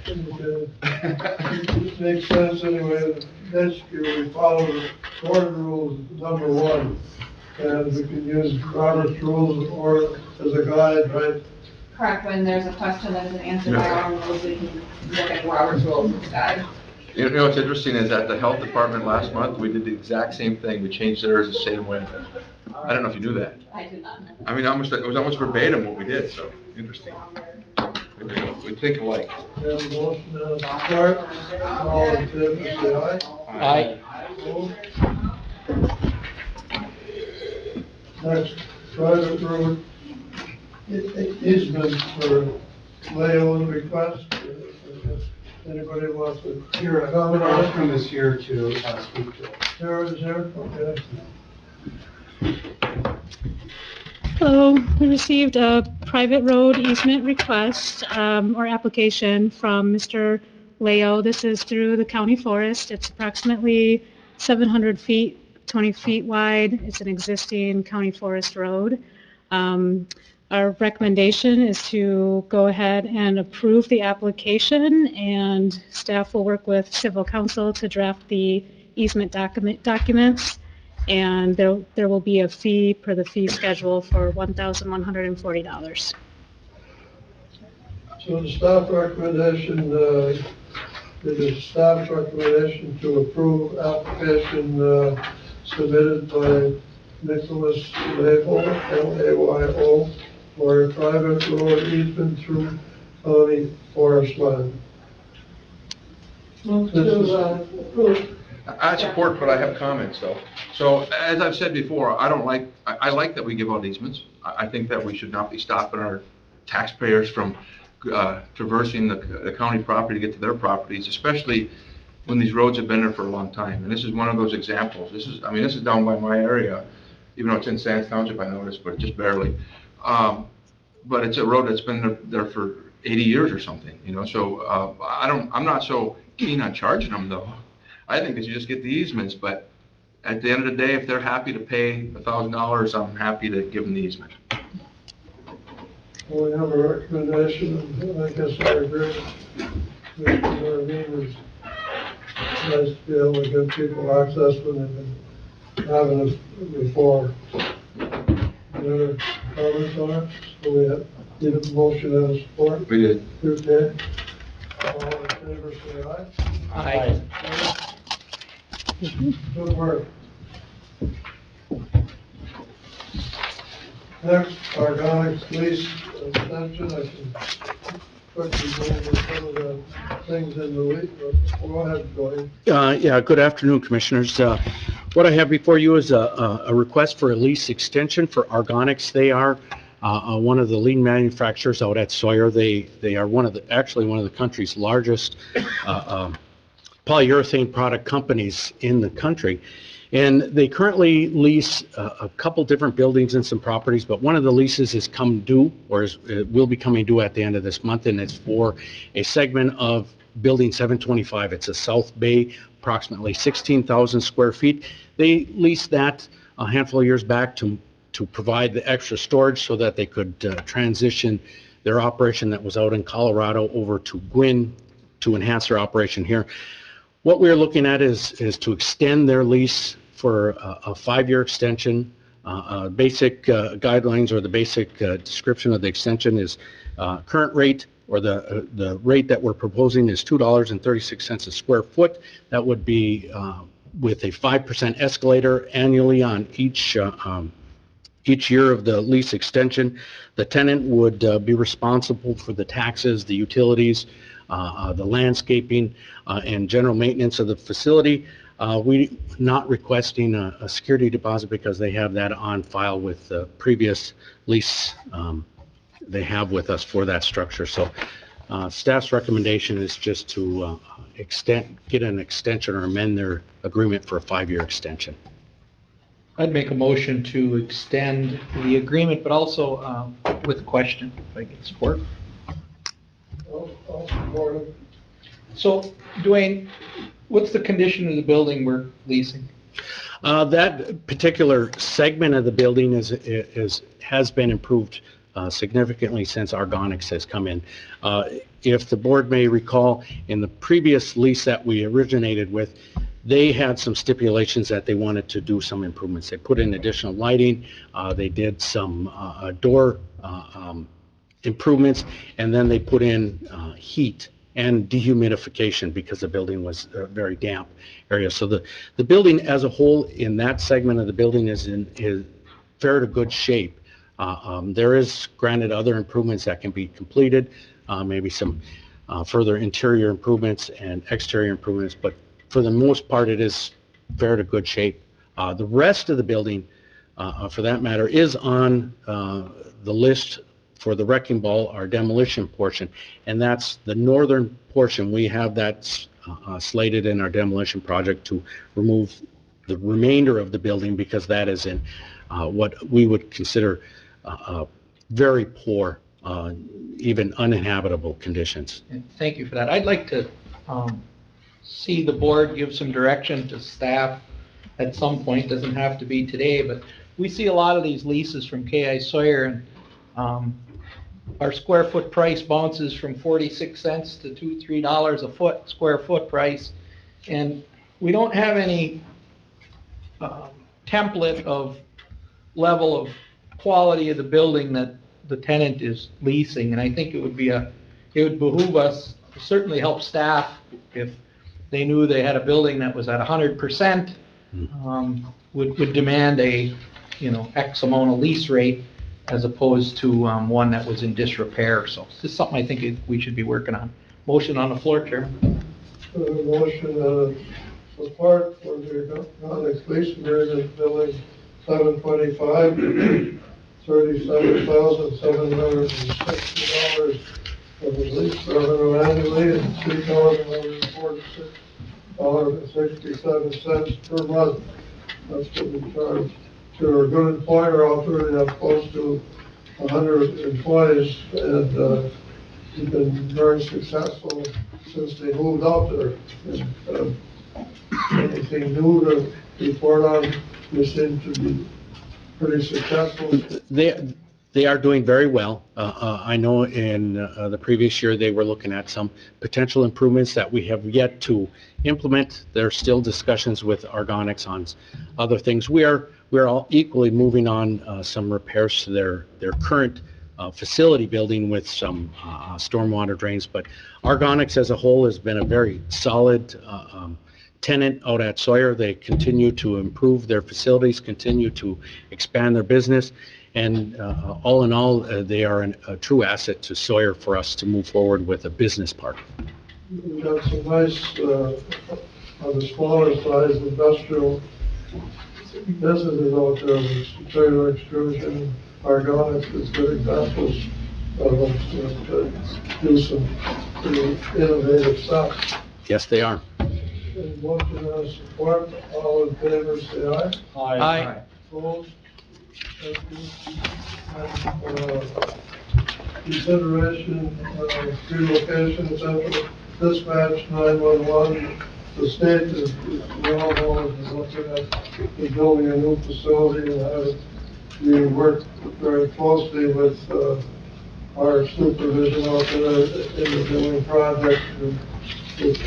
It makes sense anyway. Basically, we follow the board rules, number one. And we can use Robert's rules of order as a guide, right? Correct, when there's a question that isn't answered by our rules, we can look at Robert's rules instead. You know what's interesting is that the health department last month, we did the exact same thing. We changed theirs the same way. I don't know if you knew that. I did not know. I mean, it was almost verbatim what we did, so interesting. We think alike. We have a motion and a support. All in favor, say aye. Aye. Opposed? Next, private road easement for Leo's request. Anybody wants to hear a comment on it? Ostrom is here to speak to it. Sarah is there, okay. Hello, we received a private road easement request, or application from Mr. Leo. This is through the county forest. It's approximately 700 feet, 20 feet wide. It's an existing county forest road. Our recommendation is to go ahead and approve the application, and staff will work with civil counsel to draft the easement documents. And there will be a fee per the fee schedule for $1,140. So the staff recommendation, it is staff's recommendation to approve application submitted by Nicholas Layo, L-A-Y-O, for a private road easement through county forest land. Move to approve. I support, but I have comments though. So as I've said before, I like that we give out easements. I think that we should not be stopping our taxpayers from traversing the county property to get to their properties, especially when these roads have been there for a long time. And this is one of those examples. This is down by my area, even though it's in Sands Township, I noticed, but just barely. But it's a road that's been there for 80 years or something, so I'm not so keen on charging them though. I think they should just get the easements, but at the end of the day, if they're happy to pay $1,000, I'm happy to give them the easement. We have a recommendation, and I guess I agree. It's nice to be able to give people access when they've been having it before. Any other comments on it? So we need a motion and a support? We did. Okay. All in favor, say aye. Aye. Good work. Next, organics lease extension. I can quickly go over some of the things in the lease. Go ahead, Dwayne. Yeah, good afternoon, Commissioners. What I have before you is a request for a lease extension for Organics. They are one of the lead manufacturers out at Sawyer. They are actually one of the country's largest polyurethane product companies in the country. And they currently lease a couple different buildings and some properties, but one of the leases is come due, or will be coming due at the end of this month, and it's for a segment of Building 725. It's a South Bay, approximately 16,000 square feet. They leased that a handful of years back to provide the extra storage so that they could transition their operation that was out in Colorado over to Gwin to enhance their operation here. What we're looking at is to extend their lease for a 5-year extension. Basic guidelines, or the basic description of the extension is current rate, or the rate that we're proposing is $2.36 a square foot. That would be with a 5% escalator annually on each year of the lease extension. The tenant would be responsible for the taxes, the utilities, the landscaping, and general maintenance of the facility. We're not requesting a security deposit because they have that on file with the previous lease they have with us for that structure. So staff's recommendation is just to get an extension or amend their agreement for a 5-year extension. I'd make a motion to extend the agreement, but also with a question, if I get support. I'll support it. So, Dwayne, what's the condition of the building we're leasing? That particular segment of the building has been improved significantly since Organics has come in. If the board may recall, in the previous lease that we originated with, they had some stipulations that they wanted to do some improvements. They put in additional lighting, they did some door improvements, and then they put in heat and dehumidification because the building was a very damp area. So the building as a whole in that segment of the building is fair to good shape. There is, granted, other improvements that can be completed, maybe some further interior improvements and exterior improvements, but for the most part, it is fair to good shape. The rest of the building, for that matter, is on the list for the wrecking ball, our demolition portion, and that's the northern portion. We have that slated in our demolition project to remove the remainder of the building because that is in what we would consider very poor, even uninhabitable conditions. And thank you for that. I'd like to see the board give some direction to staff at some point. Doesn't have to be today, but we see a lot of these leases from K.I. Sawyer, and our square foot price bounces from 46 cents to $2-3 a foot, square foot price. And we don't have any template of level of quality of the building that the tenant is leasing. And I think it would behoove us, certainly help staff if they knew they had a building that was at 100%, would demand a, X amount of lease rate as opposed to one that was in disrepair. So this is something I think we should be working on. Motion on the floor, Chairman. Motion and a support for the Gonix lease agreement billing 725, $37,760 for the lease revenue annually and $3,146.67 per month. That's what we charge to a good employer. Already have close to 100 employees, and he's been very successful since they moved out there. And, anything new to report on? They seem to be pretty successful. They are doing very well. I know in the previous year, they were looking at some potential improvements that we have yet to implement. There's still discussions with Argonix on other things. We're all equally moving on some repairs to their current facility building with some stormwater drains. But Argonix as a whole has been a very solid tenant out at Sawyer. They continue to improve their facilities, continue to expand their business. And all in all, they are a true asset to Sawyer for us to move forward with a business park. We've got some nice, on the smaller size industrial businesses out there, with trailer extrusion, Argonix is good examples of them to do some pretty innovative stuff. Yes, they are. And motion and support, all in favor, say aye. Aye. Opposed? Thank you. Consideration of relocation central dispatch 911. The state is, we all know, is looking at the building a new facility, and we work very closely with our supervision out there in the building project. It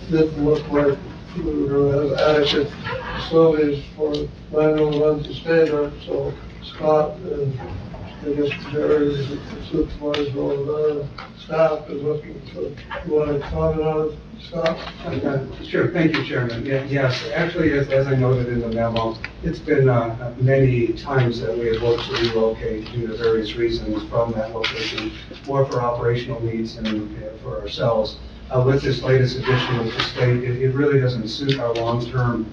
didn't look like we were going to have adequate facilities for 911 to stay there, so Scott and I guess Jerry, the supervisor over there, staff is looking to, you want to comment on it, Scott? Sure, thank you, Chairman. Yes, actually, as I noted in the memo, it's been many times that we have looked to relocate due to various reasons from that location, more for operational needs than for ourselves. With this latest addition of the state, it really doesn't suit our long-term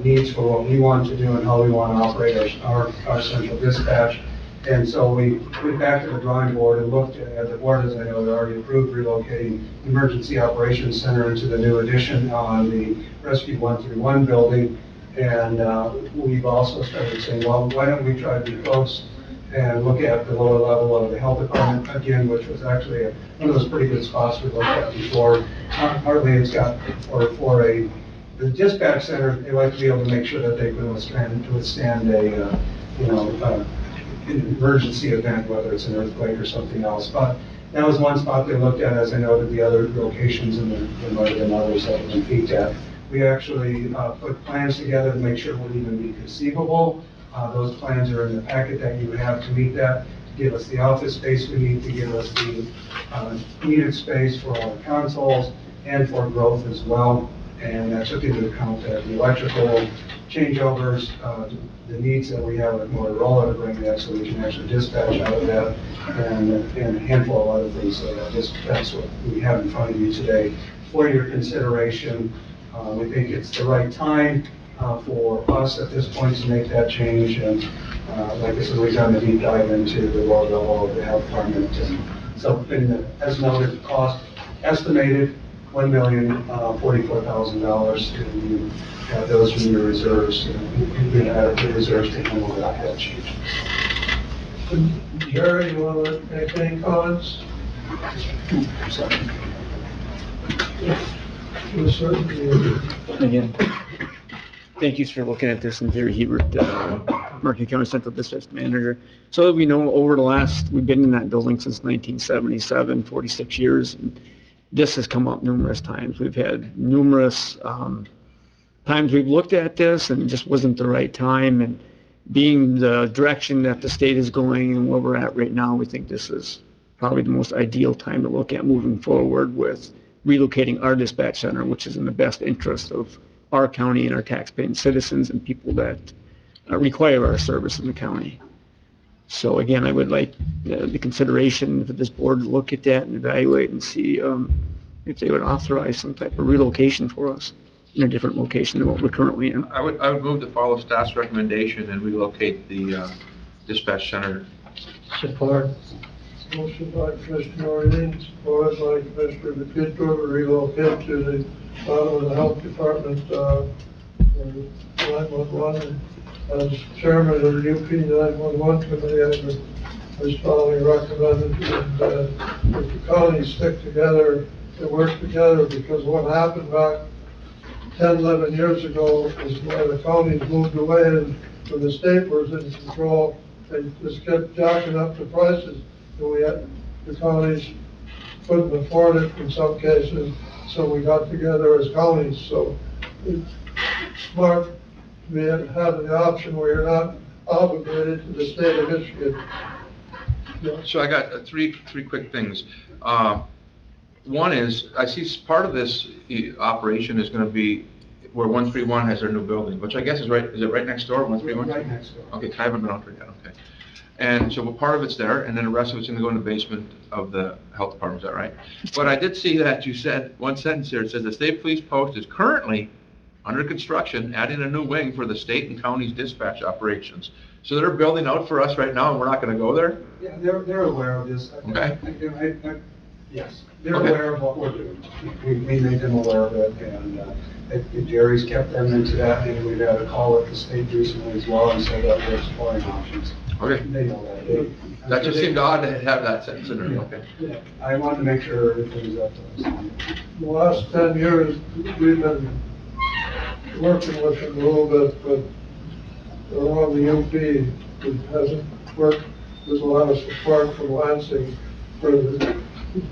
needs for what we want to do and how we want to operate our central dispatch. And so we went back to the drawing board and looked at the board, as I know, they already approved relocating the Emergency Operations Center into the new addition on the Rescue 131 building. And we've also started saying, well, why don't we try to be close and look at the lower level of the health department again, which was actually one of those pretty good spots we looked at before. Partly it's got, the dispatch center, they like to be able to make sure that they can withstand a, an emergency event, whether it's an earthquake or something else. But that was one spot they looked at. As I noted, the other locations, and there might have been others that have been peeked at. We actually put plans together to make sure it would even be conceivable. Those plans are in the packet that you have to meet that, to give us the office space we need, to give us the needed space for all the consoles and for growth as well. And that took into account the electrical changeovers, the needs that we have with Motorola to bring that so we can actually dispatch out of that, and a handful of other things. So that's what we have in front of you today for your consideration. We think it's the right time for us at this point to make that change. And like I said, we've done a deep dive into the lower level of the health department. And so, as noted, the cost estimated $1,044,000, and you have those from your reserves. You have the reserves to handle that change. Jerry, you want to make any comments? Again, thank you for looking at this. I'm Jerry Hebert, Marquette County Central Dispatch Manager. So we know we've been in that building since 1977, 46 years. And this has come up numerous times. We've had numerous times we've looked at this and it just wasn't the right time. And being the direction that the state is going and where we're at right now, we think this is probably the most ideal time to look at moving forward with relocating our dispatch center, which is in the best interest of our county and our taxpaying citizens and people that require our service in the county. So again, I would like the consideration for this board to look at that and evaluate and see if they would authorize some type of relocation for us. in a different location than what we're currently in. I would move to follow staff's recommendation and relocate the dispatch center. Support. Motion by Commissioner Orlean, supported by Commissioner DePietro to relocate to the bottom of the Health Department, 911. As chairman of the UP 911 committee, I would strongly recommend that the counties stick together and work together, because what happened back 10, 11 years ago is where the counties moved away, and when the state was in control, they just kept jacking up the prices. And we had, the counties couldn't afford it in some cases, so we got together as counties. So it's smart to have the option where you're not obligated to the state of Michigan. Yeah. So I got three quick things. One is, I see part of this operation is gonna be where 131 has their new building, which I guess is right, is it right next door, 131? Right next door. Okay, I haven't been out there yet, okay. And so part of it's there, and then the rest of it's gonna go in the basement of the health department, is that right? But I did see that you said, one sentence here, it says the state police post is currently under construction, adding a new wing for the state and county's dispatch operations. So they're building out for us right now, and we're not gonna go there? Yeah, they're aware of this. Okay. Yes, they're Okay. aware of what we're doing. We made them aware of it, and Jerry's kept them into that, and we've had a call with the state recently as well, and said that we're exploring options. Okay. They know that. That just seemed odd to have that sentence in there, okay. Yeah, I wanted to make sure everything's up to us. The last 10 years, we've been working with them a little bit, but around the UP, it hasn't worked. There's a lot of support from Lansing for the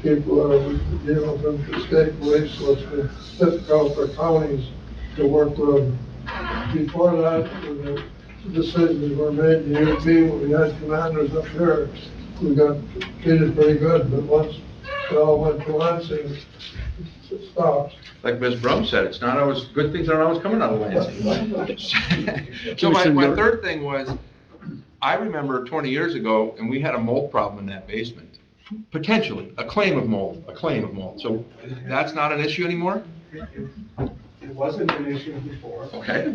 people that are dealing with the state police, so it's been difficult for counties to work with them. Before that, when the decisions were made in the UP, when we had commanders up there, we got treated pretty good, but once they all went to Lansing, it stopped. Like Ms. Brum said, it's not always, good things aren't always coming out of Lansing. So my third thing was, I remember 20 years ago, and we had a mold problem in that basement. Potentially, a claim of mold. So that's not an issue anymore? It wasn't an issue before. Okay.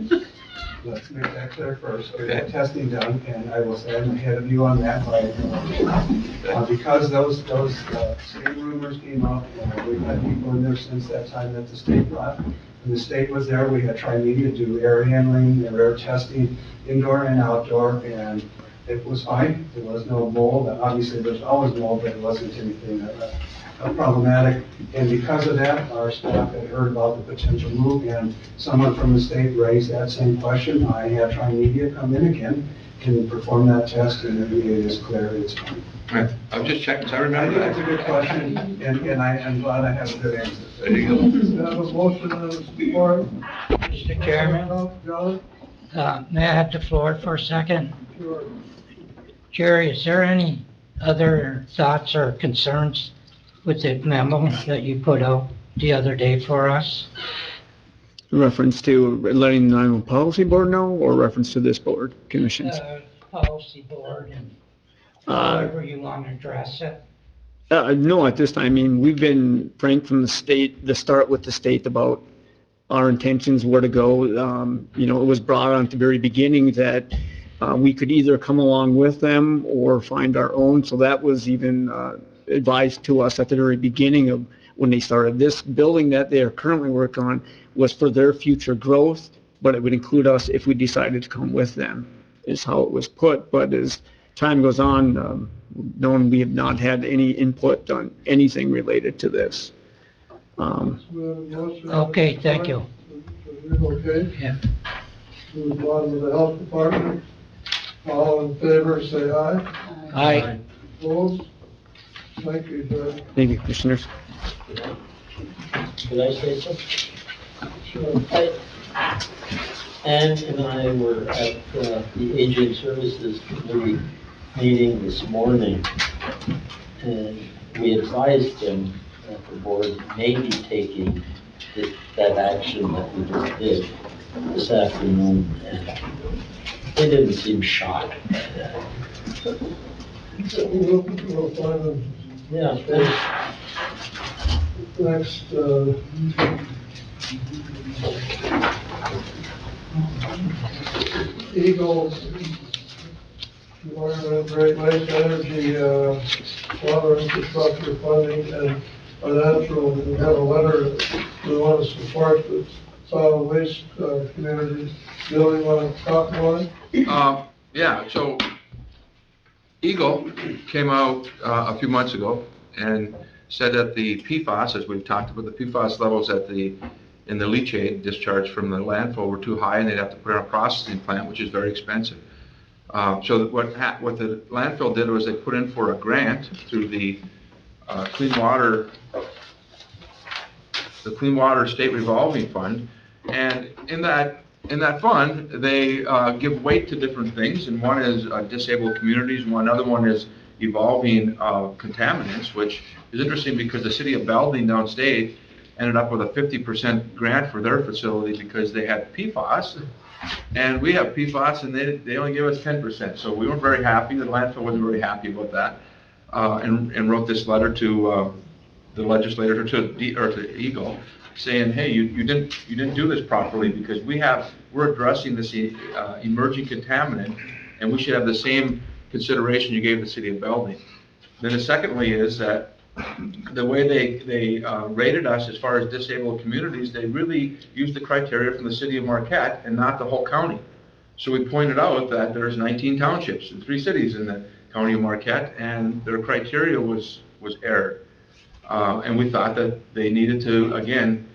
Let's make that clear first. We Okay. had testing done, and I will say I'm ahead of you on that, but because those same rumors came up, we've had people in there since that time that the state brought. When the state was there, we had Tri-Media do air handling, air testing, indoor and outdoor, and it was fine. There was no mold. Obviously, there's always mold, but it wasn't anything problematic. And because of that, our staff had heard about the potential move, and someone from the state raised that same question. I had Tri-Media come in again and perform that test, and it is clear it's fine. Right. I was just checking, so I I remember think that. it's a good question, and I'm glad I have a good answer. There you go. We have a motion and a support. Mr. Chairman, John? may I have the floor for a second? Sure. Jerry, is there any other thoughts or concerns with the memo that you put out the other day for us? Reference to letting the 911 policy board know, or reference to this board, commissions? Policy board and however you want to address it. No, at this time, I mean, we've been frank from the start with the state about our intentions, where to go. You know, it was brought on at the very beginning that we could either come along with them or find our own. So that was even advised to us at the very beginning of when they started. This building that they are currently working on was for their future growth, but it would include us if we decided to come with them, is how it was put. But as time goes on, we have not had any input on anything related to this. We have a motion and a Okay, thank support. you. Okay? Yeah. To the bottom of the health department. All in favor, say aye. Aye. Opposed? Thank you, Jerry. Thank you, commissioners. Could I say something? Sure. Ann and I were at the Aging Services Committee meeting this morning, and we advised them that the board may be taking that action that we just did this afternoon, and they didn't seem shocked by that. We'll find the Yeah, next, Eagle, Environment, Great Lakes Energy, water infrastructure funding and financial, we have a letter, we want to support the solid waste, community. Bill, you want to talk about it? Yeah, so Eagle came out a few months ago and said that the PFAS, as we've talked about, the PFAS levels in the leachate discharge from the landfill were too high, and they'd have to put in a processing plant, which is very expensive. So what the landfill did was they put in for a grant through the Clean Water State Revolving Fund, and in that fund, they give weight to different things, and one is disabled communities, another one is evolving contaminants, which is interesting because the city of Baldwin downstate ended up with a 50% grant for their facility because they had PFAS, and we have PFAS, and they only gave us 10%. So we weren't very happy. The landfill wasn't very happy about that, and wrote this letter to the legislator, or to Eagle, saying, hey, you didn't do this properly because we're addressing this emerging contaminant, and we should have the same consideration you gave the city of Baldwin. Then secondly is that the way they rated us as far as disabled communities, they really used the criteria from the city of Marquette and not the whole county. So we pointed out that there's 19 townships and 3 cities in the county of Marquette, and their criteria was erred. And we thought that they needed to, again,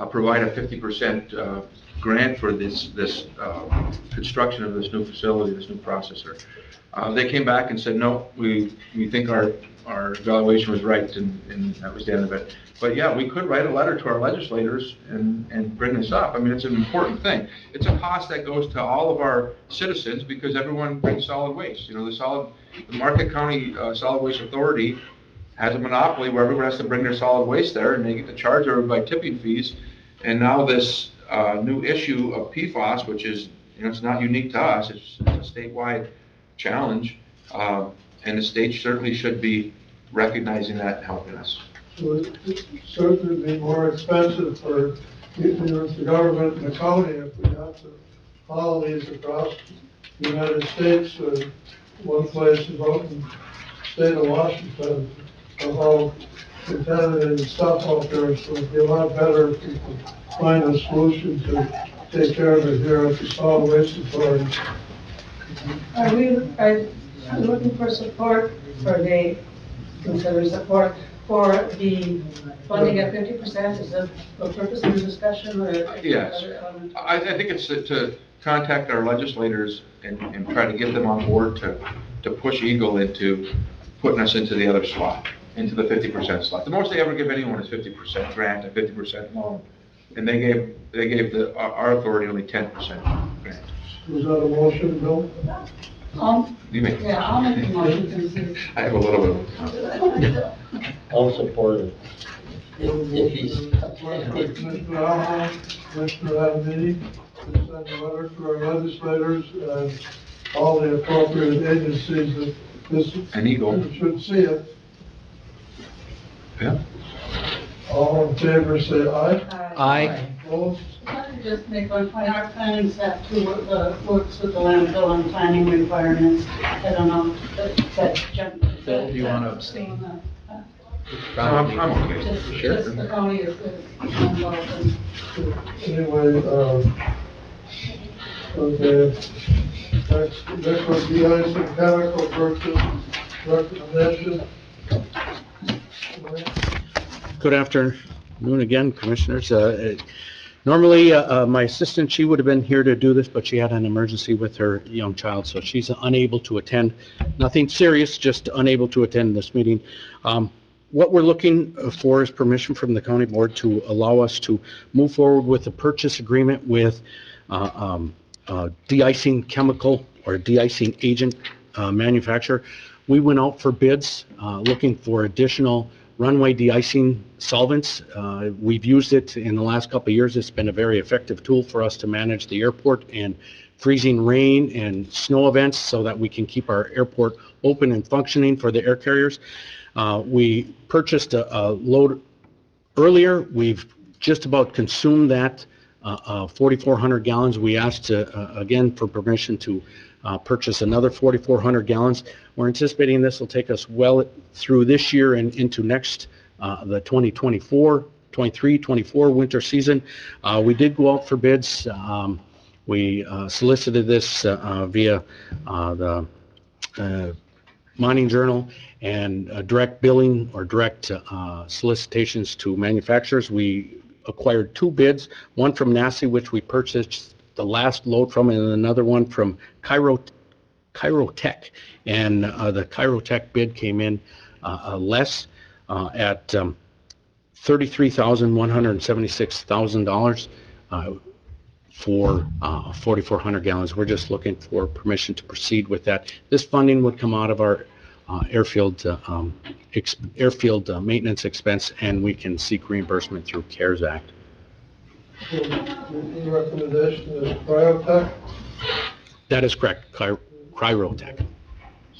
provide a 50% grant for this construction of this new facility, this new processor. They came back and said, no, we think our evaluation was right, and that was the end of it. But yeah, we could write a letter to our legislators and bring this up. I mean, it's an important thing. It's a cost that goes to all of our citizens because everyone brings solid waste. You know, the Marquette County Solid Waste Authority has a monopoly where everyone has to bring their solid waste there, and they get to charge everybody tipping fees. And now this new issue of PFAS, which is, it's not unique to us, it's a statewide challenge, and the state certainly should be recognizing that and helping us. So it certainly be more expensive for, the government and the county if we have to haul these across the United States. One place is out in the state of Washington, of all contaminated stuff out there, so it'd be a lot better if we could find a solution to take care of it here at the Solid Waste Authority. Are you looking for support, or they consider support for the funding at 50%? Is that the purpose of the discussion, or? Yes. I think it's to contact our legislators and try to get them on board to push Eagle into putting us into the other slot, into the 50% slot. The most they ever give anyone is 50% grant and 50% loan. And they gave our authority only 10% grant. Was that a motion, Bill? You may. Yeah, I'll make a motion. I have a little bit. I'll support it. If he's. Commissioner Allen, Commissioner Adamini, to send a letter to our legislators and all the appropriate agencies that this And Eagle. should see it. Yeah. All in favor, say aye. Aye. Opposed? Let me just make one point. Our planning staff too works with the landfill and planning requirements. I don't know, that jump. Bill, do you want to abstain? I'm okay. Sure. Just the county is involved in. Anyway, okay. Next was the ice and chemical purchase recommendation. Good afternoon again, Commissioners. Normally, my assistant, she would have been here to do this, but she had an emergency with her young child, so she's unable to attend. Nothing serious, just unable to attend this meeting. What we're looking for is permission from the county board to allow us to move forward with a purchase agreement with de-icing chemical or de-icing agent manufacturer. We went out for bids looking for additional runway de-icing solvents. We've used it in the last couple of years. It's been a very effective tool for us to manage the airport and freezing rain and snow events so that we can keep our airport open and functioning for the air carriers. We purchased a load earlier. We've just about consumed that 4,400 gallons. We asked again for permission to purchase another 4,400 gallons. We're anticipating this will take us well through this year and into next, the 23-24 winter season. We did go out for bids. We solicited this via the Mining Journal and direct billing or direct solicitations to manufacturers. We acquired 2 bids, one from NASI, which we purchased the last load from, and another one from Chirotech. And the Chirotech bid came in less at $33,176,000 for 4,400 gallons. We're just looking for permission to proceed with that. This funding would come out of our airfield maintenance expense, and we can seek reimbursement through CARES Act. The recommendation is Biotech, That is correct, Chirotech.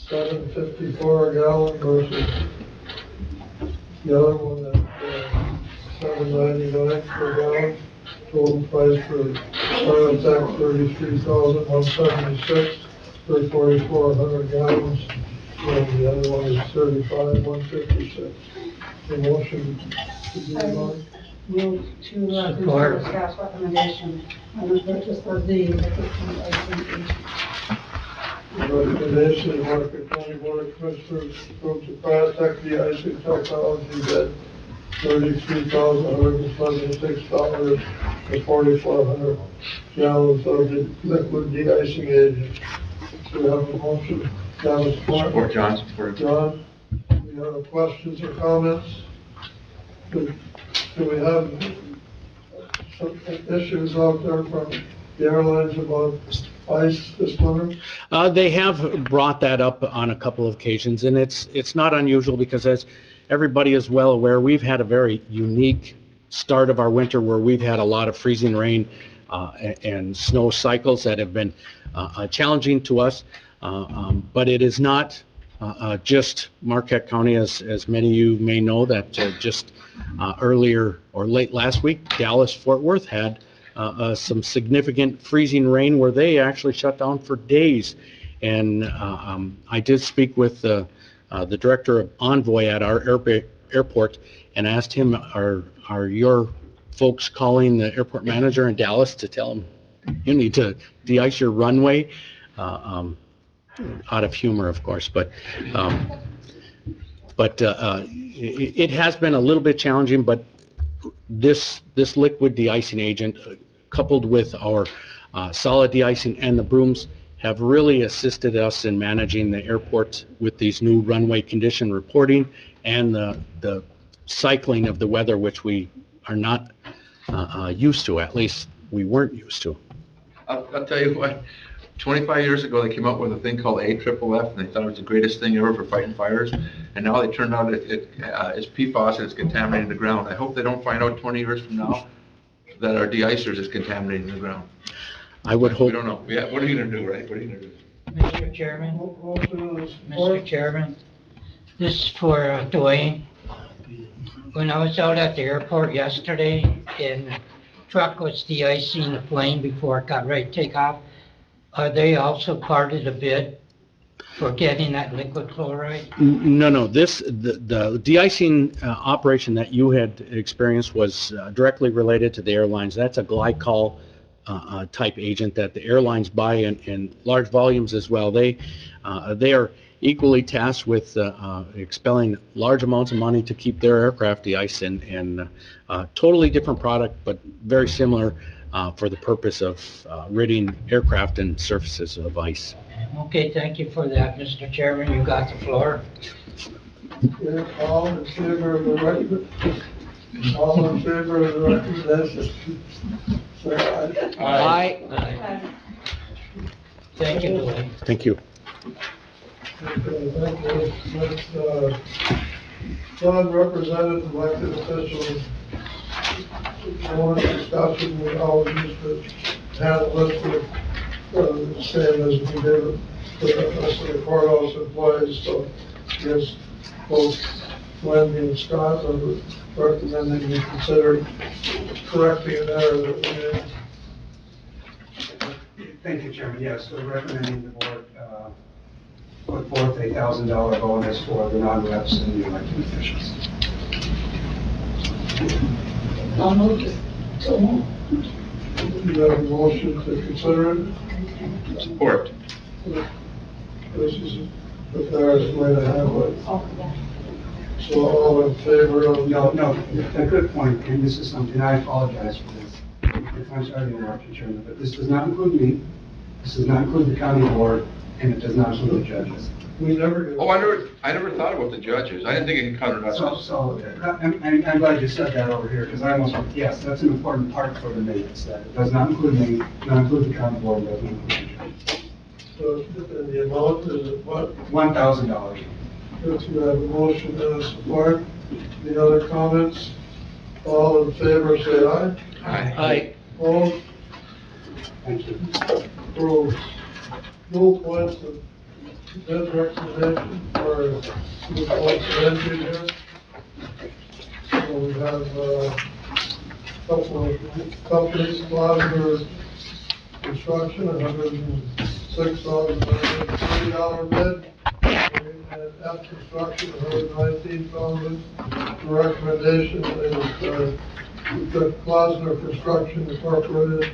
$7.54 a gallon versus the other one at $7.99 per gallon. Total price for Biotech $33,176 for 4,400 gallons. And the other one is $35,156. The motion to be among. Move to consider staff's recommendation on the purchase of the liquid icing agent. The recommendation of Marquette County Board of Commissioners approve the Biotech de-icing technology bid $33,176 for 4,400 gallons of the liquid de-icing agent. Do we have a motion? Support, John. Support. John, do you have questions or comments? Do we have some issues out there from the airlines about ice this winter? They have brought that up on a couple of occasions, and it's not unusual because, as everybody is well aware, we've had a very unique start of our winter where we've had a lot of freezing rain and snow cycles that have been challenging to us. But it is not just Marquette County, as many of you may know, that just earlier or late last week, Dallas-Fort Worth had some significant freezing rain where they actually shut down for days. And I did speak with the director of Envoy at our airport and asked him, are your folks calling the airport manager in Dallas to tell him you need to de-ice your runway? Out of humor, of course, but it has been a little bit challenging. But this liquid de-icing agent, coupled with our solid de-icing and the brooms, have really assisted us in managing the airport with these new runway condition reporting and the cycling of the weather, which we are not used to. At least we weren't used to. I'll tell you what. 25 years ago, they came up with a thing called AFFF, and they thought it was the greatest thing ever for fighting fires. And now they turned out it's PFAS and it's contaminating the ground. I hope they don't find out 20 years from now that our de-icers is contaminating the ground. I would hope. We don't know. Yeah, what are you going to do, right? What are you going to do? Mr. Chairman, this is for Dwayne. When I was out at the airport yesterday, and the truck was de-icing the plane before it got ready to take off, are they also part of the bid for getting that liquid chloride? No. The de-icing operation that you had experienced was directly related to the airlines. That's a glycol type agent that the airlines buy in large volumes as well. They are equally tasked with expelling large amounts of money to keep their aircraft de-iced, and totally different product, but very similar for the purpose of ridding aircraft and surfaces of ice. Okay, thank you for that, Mr. Chairman. You got the floor. Okay, all in favor of the recommendation? All in favor of the recommendation? Say aye. Aye. Thank you, Dwayne. Thank you. Okay, thank you. Let's, non-representative elected officials. I want to discuss it with all of you that had a list of, same as we did for the rest of the courthouse employees, so yes, both Wendy and Scott are recommending we consider correcting an error that we made. Thank you, Chairman. Yes, we're recommending the board put forth $1,000 bonus for the non-reps and the elected officials. I'll move it. You have a motion to consider it? Support. This is the fairest way to handle it. So all in favor of? No, a good point, and this is something, I apologize for this. If I'm sorry to interrupt you, Chairman, but this does not include me, this does not include the county board, and it does not include the judges. We never. Oh, I never thought about the judges. I didn't think it counted us. So, I'm glad you said that over here, because I almost, yes, that's an important part for the minutes, that it does not include me, not include the county board, doesn't include the judges. So, and the amount is what? $1,000. If you have a motion and a support, the other comments? All in favor, say aye. Aye. Opposed? Thank you. Approved. Dual points of bid recommendation for dual points of entry here. So we have, couple of companies, Glasgow Construction, $106,930 bid. And F Construction, $119,000. The recommendation is, that Glasgow Construction Incorporated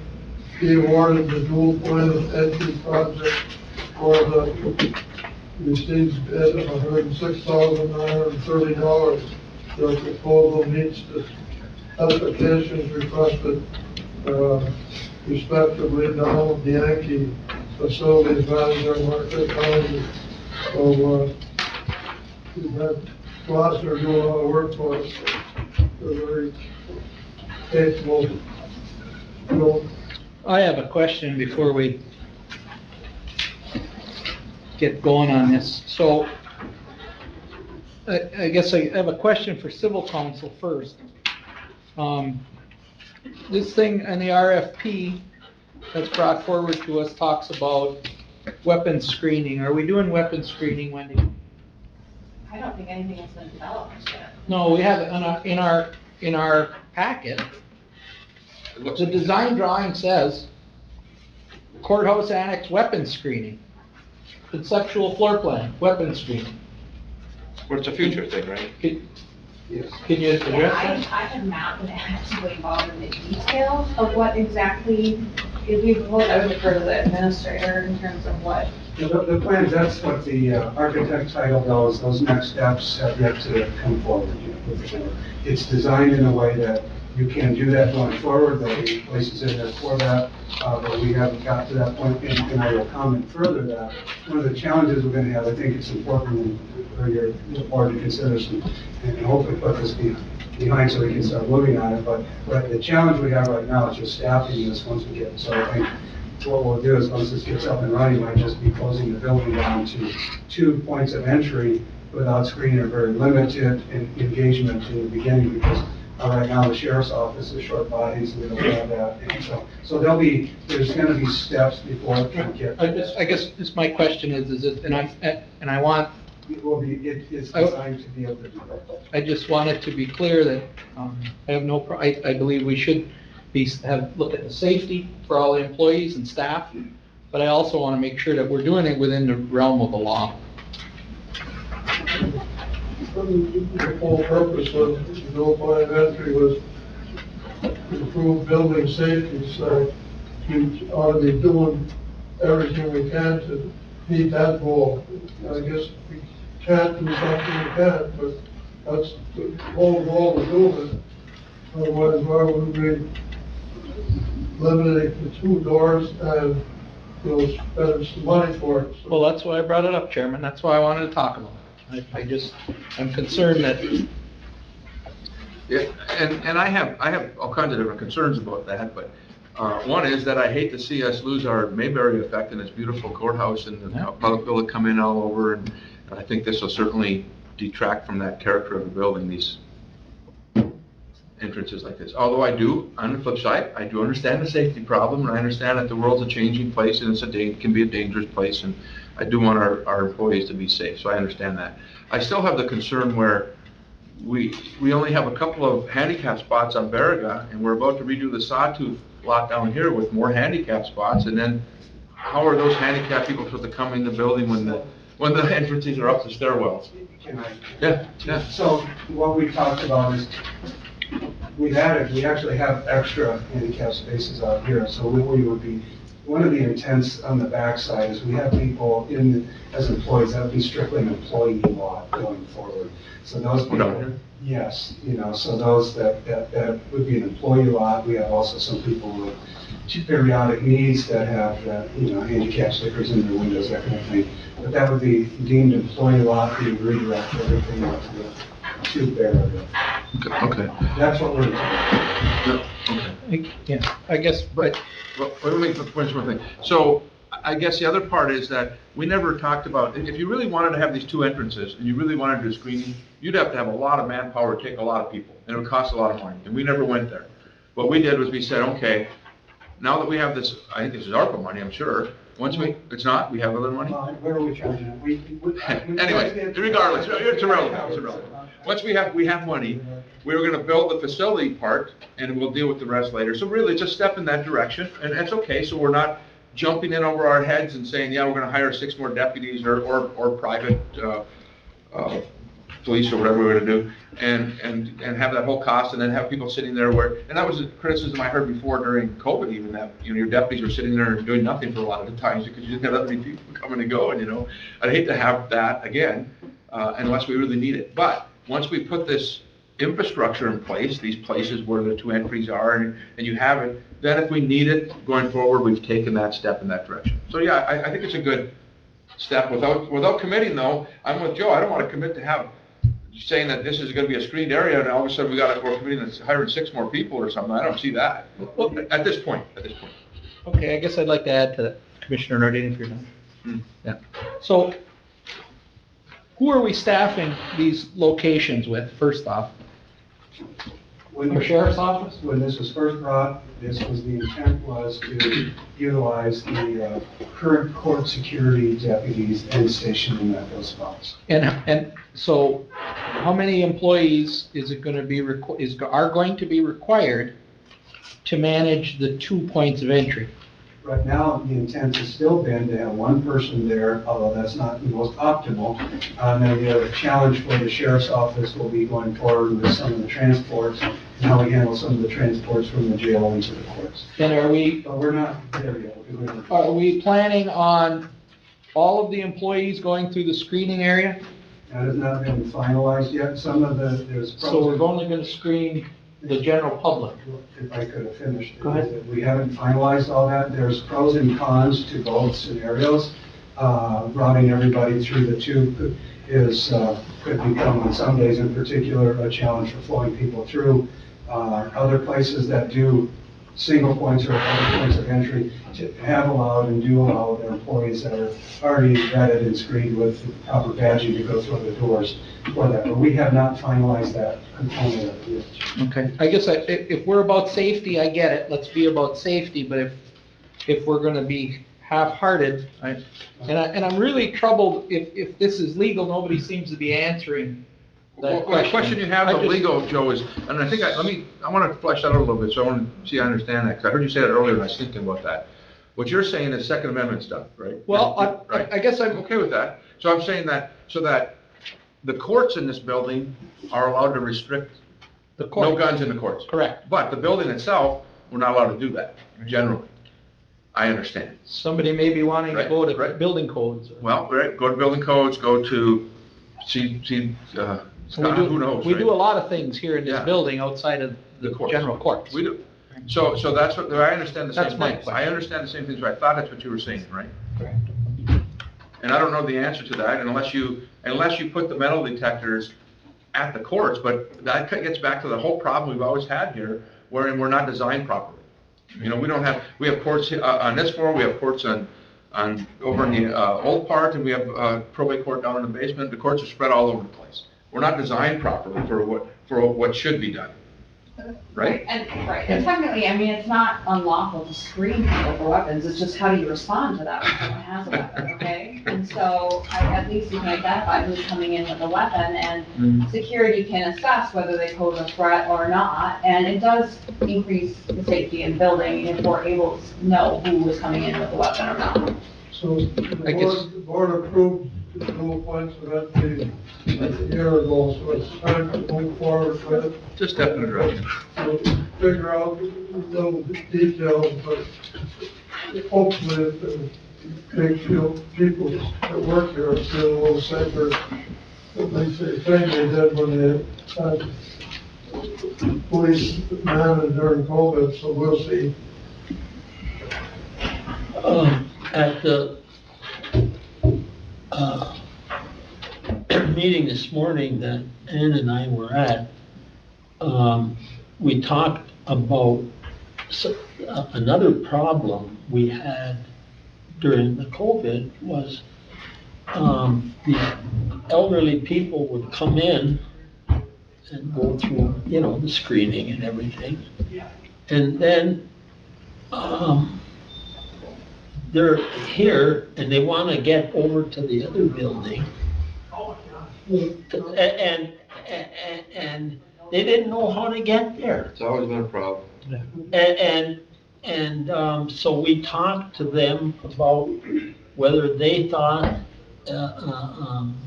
be awarded the dual point of entry project for the received bid of $106,930. The proposal meets the specifications requested, respectively, Donald Bianchi, Facilities Manager, Marquette County. So, we've had Gloucester doing a lot of work for us. They're very capable. You know, I have a question before we get going on this. So, I guess I have a question for civil counsel first. This thing in the RFP that's brought forward to us talks about weapons screening. Are we doing weapons screening, Wendy? I don't think anything has been developed yet. No, we have it in our packet. The design drawing says courthouse annex weapons screening, conceptual floor plan, weapons screening. Well, it's a future thing, right? Yes. Can you address Yeah, that? I have not been actively involved in the details of what exactly is being proposed. I would defer to the administrator in terms of what. The plans, that's what the architect titled those next steps have yet to come forward. It's designed in a way that you can do that going forward, there'll be places in there for that, but we haven't got to that point, and I will comment further that one of the challenges we're going to have, I think it's important for your board to consider some, and hopefully put this behind so we can start moving on it, but the challenge we have right now is just staffing this once we get, so I think what we'll do is once this gets up and running, might just be closing the building down to 2 points of entry without screening or very limited engagement in the beginning, because right now the sheriff's office is short bodies and we don't have that. And so there's going to be steps before it can get. I guess this, my question is it, and I want. It's designed to be able to do that. I just want it to be clear that, I have no, I believe we should look at the safety for all the employees and staff, but I also want to make sure that we're doing it within the realm of the law. The whole purpose of the dual point of entry was to improve building safety, so we ought to be doing everything we can to meet that goal. I guess we can't do something we can't, but that's the whole goal of doing it. Otherwise, why would we limit it to 2 doors and, spend some money for it? So, Well, that's why I brought it up, Chairman. That's why I wanted to talk about it. I'm concerned that. Yeah, and I have all kinds of different concerns about that, but one is that I hate to see us lose our Mayberry effect in this beautiful courthouse and the public building come in all over, and I think this will certainly detract from that character of the building, these entrances like this. Although on the flip side, I do understand the safety problem, and I understand that the world's a changing place and it can be a dangerous place, and I do want our employees to be safe, so I understand that. I still have the concern where we only have a couple of handicap spots on Baraga, and we're about to redo the Sawtooth lot down here with more handicap spots, and then how are those handicapped people supposed to come in the building when the entrances are up the stairwells? Can I? Yeah. So what we talked about is, we actually have extra handicap spaces out here, so we would be, one of the intents on the backside is we have people as employees, that would be strictly an employee lot going forward. So those people, yes, so those that would be an employee lot. We have also some people with periodic needs that have, handicap stickers in their windows, that kind of thing. But that would be deemed employee lot, we would redirect everything up to Baraga. Okay. That's what we're doing. Okay. Yeah, I guess, but Let me finish one thing. So I guess the other part is that we never talked about, if you really wanted to have these two entrances and you really wanted to do screening, you'd have to have a lot of manpower to take a lot of people, and it would cost a lot of money, and we never went there. What we did was we said, okay, now that we have this, I think this is ARPA money, I'm sure, it's not, we have other money? Where are we charging it? Anyway, regardless, it's irrelevant. Once we have money, we were gonna build the facility part, and we'll deal with the rest later. So really, it's a step in that direction, and that's okay, so we're not jumping in over our heads and saying, yeah, we're gonna hire 6 more deputies or private, police or whatever we're gonna do, and have that whole cost, and then have people sitting there and that was a criticism I heard before during COVID even, that, your deputies were sitting there doing nothing for a lot of the times because you didn't have that many people coming and going, I'd hate to have that again, unless we really need it. But once we put this infrastructure in place, these places where the 2 entries are, and you have it, then if we need it going forward, we've taken that step in that direction. So yeah, I think it's a good step. Without committing though, I'm with Joe, I don't want to commit to saying that this is going to be a screened area, and all of a sudden we're committing to hiring 6 more people or something. I don't see that at this point. okay, I guess I'd like to add to that, Commissioner Nardini, if you're done. Yeah. So, who are we staffing these locations with, first off? Our sheriff's office? When this was first brought, the intent was to utilize the current court security deputies and station them at those spots. And so, how many employees is it going to be, are going to be required to manage the 2 points of entry? Right now, the intent has still been to have 1 person there, although that's not the most optimal. Now, the other challenge for the sheriff's office will be going forward with some of the transports, and how we handle some of the transports from the jail into the courts. And But we're not there yet. are we planning on all of the employees going through the screening area? That has not been finalized yet. There's So we're only going to screen the general public? If I could have finished. Go ahead. We haven't finalized all that. There's pros and cons to both scenarios. Routing everybody through the tube could become, on some days in particular, a challenge for flowing people through. Other places that do single points or other points of entry have allowed and do allow their employees that are already vetted and screened with proper badging to go through the doors for that. But we have not finalized that component of it yet. Okay. I guess if we're about safety, I get it. Let's be about safety. But if we're going to be half-hearted, and I'm really troubled if this is legal, nobody seems to be answering that question. The question you have of legal, Joe, is, and I think I want to flesh that out a little bit, so I want to see I understand that, because I heard you say that earlier, and I was thinking about that. What you're saying is Second Amendment stuff, right? Well, Right. I guess I'm Okay with that. So I'm saying that, so that the courts in this building are allowed to restrict the court. no guns in the courts. Correct. But the building itself, we're not allowed to do that, generally. I understand. Somebody may be wanting to go to Right. building codes. Well, right, go to building codes, go to who knows, We right? do a lot of things here in this Yeah. building outside of the courts. general courts. We do. So that's what, I understand the That's same my things. question. I understand the same things, but I thought that's what you were saying, right? Correct. And I don't know the answer to that unless you put the metal detectors at the courts, but that gets back to the whole problem we've always had here, wherein we're not designed properly. We have courts on this floor, we have courts on over in the old part, and we have probate court down in the basement. The courts are spread all over the place. We're not designed properly for what should be done. Right? And technically, I mean, it's not unlawful to screen people for weapons, it's just how do you respond to that when someone has a weapon, okay? And so at least you can identify who's coming in with a weapon, and security can assess whether they pose a threat or not. And it does increase the safety in the building if we're able to know who is coming in with a weapon or not. So the board approved the dual points of entry a year ago, so it's time to move forward with it. Just step in the direction. We'll figure out little details, but hopefully it makes people that work here feel a little safer. At least they think they did when they had police managed during COVID, so we'll see. At the meeting this morning that Ann and I were at, we talked about another problem we had during the COVID was the elderly people would come in and go through, the screening and everything. And then they're here and they want to get over to the other building. And they didn't know how to get there. It's always been a problem. So we talked to them about whether they thought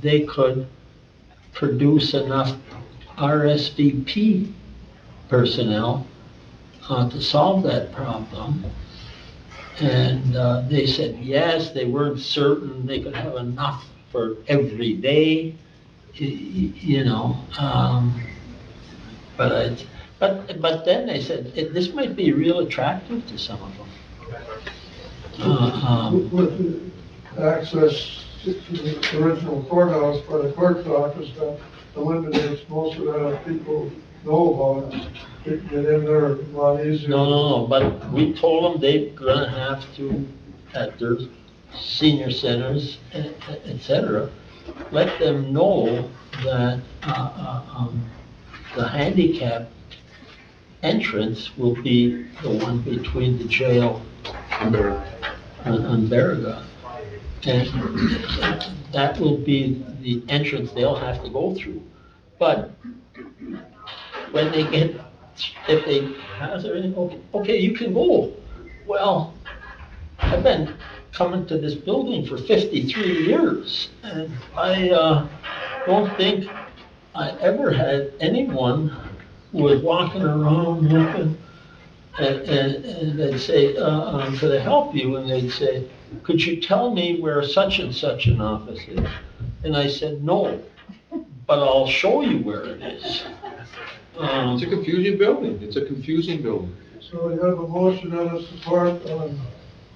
they could produce enough RSVP personnel to solve that problem. And they said yes, they weren't certain they could have enough for every day, But then they said, this might be real attractive to some of them. With access to the original courthouse by the clerk's office, that eliminates most of that people know about it. They can get in there a lot easier. No, but we told them they're gonna have to, at their senior centers, et cetera, let them know that the handicap entrance will be the one between the jail and Baraga. And that will be the entrance they'll have to go through. But when they get, if they pass everything, okay, you can go. Well, I've been coming to this building for 53 years, and I don't think I ever had anyone who was walking around looking, and they'd say, could I help you? And they'd say, could you tell me where such and such an office is? And I said, no, but I'll show you where it is. It's a confusing building. It's a confusing building. So we have a motion and a support on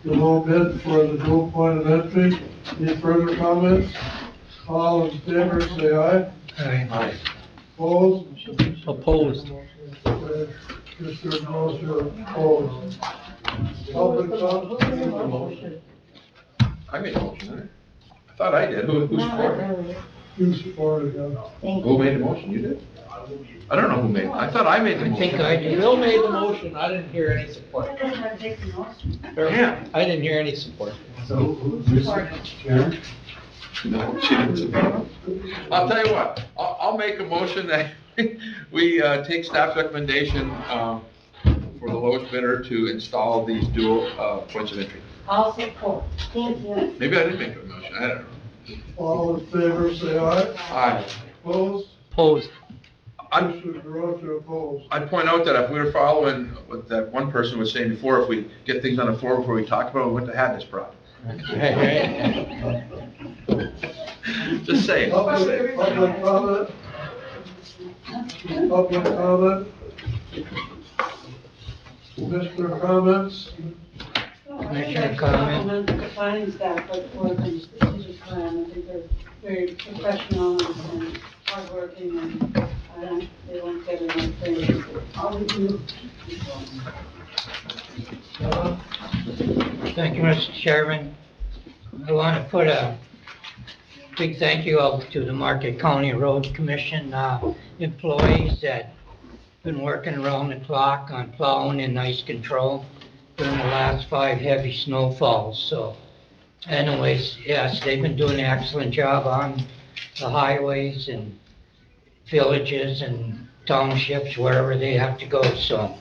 the low bid for the dual point of entry. Any further comments? All in favor, say aye. Aye. Opposed? Opposed. Mr. Moser, opposed. Public comment? I made a motion, didn't I? I thought I did. Who supported it? You supported it. Who made the motion? You did? I don't know who made it. I thought I made the motion. I think I did. Bill made the motion, I didn't hear any support. Yeah. I didn't hear any support. No, she didn't support it. I'll tell you what, I'll make a motion that we take staff recommendation for the lowest bidder to install these dual points of entry. I'll support. Thank you. Maybe I did make a motion, I don't know. All in favor, say aye. Aye. Opposed? Opposed. Mr. DeRosa, opposed. I'd point out that if we were following what that one person was saying before, if we get things on the floor before we talk about it, we wouldn't have had this problem. Just saying. Public comment? Public comment? Mr. Comments? Commissioner comment? The planning staff, but for the strategic plan, I think they're very professional and hardworking, and they won't get enough things. All we do. Thank you, Mr. Chairman. I want to put a big thank you out to the Marquette County Road Commission employees that been working around the clock on plowing and ice control during the last 5 heavy snowfalls. So anyways, yes, they've been doing an excellent job on the highways and villages and townships, wherever they have to go, so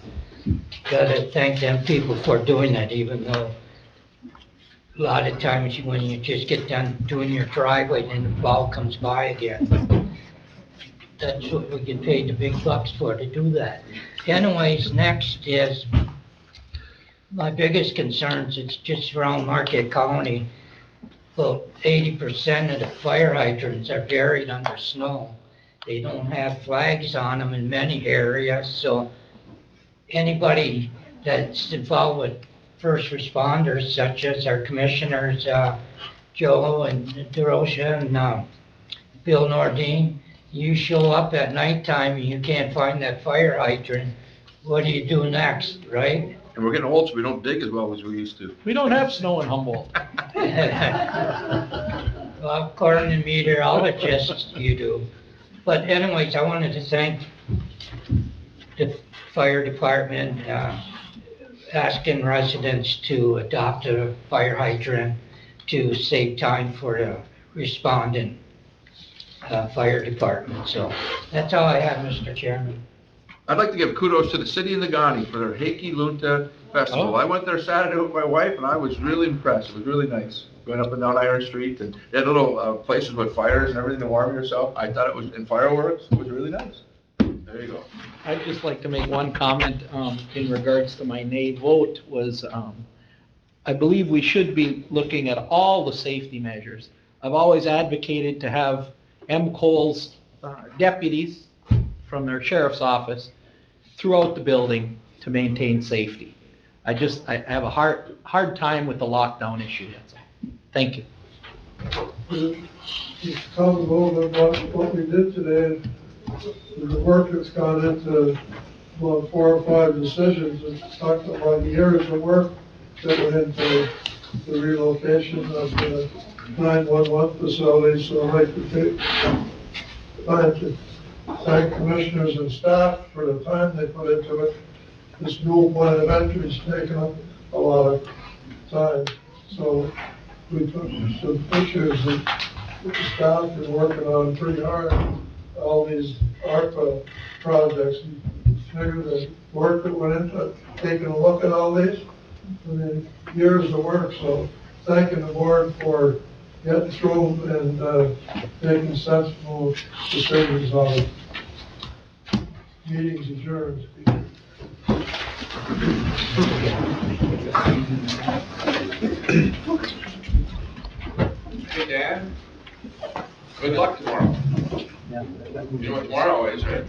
gotta thank them people for doing that, even though a lot of times when you just get done doing your driveway and then the plow comes by again. That's what we get paid the big bucks for, to do that. Anyways, next is my biggest concerns, it's just around Marquette County. About 80% of the fire hydrants are buried under snow. They don't have flags on them in many areas, so anybody that's involved with first responders, such as our commissioners, Joe and DeRosa and Bill Nordine, you show up at nighttime and you can't find that fire hydrant, what do you do next, right? And we're getting old, so we don't dig as well as we used to. We don't have snow in Humboldt. Well, according to meteorologists, you do. But anyways, I wanted to thank the fire department, asking residents to adopt a fire hydrant to save time for the responding fire department. So that's all I have, Mr. Chairman. I'd like to give kudos to the city of Nagani for their Heike Lunta Festival. Oh. I went there Saturday with my wife, and I was really impressed. It was really nice. Going up and down Iron Street, and they had little places with fires and everything to warm yourself. I thought it was, and fireworks, it was really nice. There you go. I'd just like to make one comment in regards to my nay vote was, I believe we should be looking at all the safety measures. I've always advocated to have MCOL's deputies from their sheriff's office throughout the building to maintain safety. I have a hard time with the lockdown issue, that's all. Thank you. Just tell them a little bit what we did today, the work that's gone into about 4 or 5 decisions, and talked about years of work that went into the relocation of the 911 facility, so I'd like to thank commissioners and staff for the time they put into it. This dual point of entry has taken up a lot of time, so we took some issues that the staff is working on pretty hard, all these ARPA projects. You figure the work that went into taking a look at all these, I mean, years of work, so thanking the board for getting through and making sensible decisions on it. Meetings adjourned. Hey, Dan. Good luck tomorrow. You know what tomorrow is, right?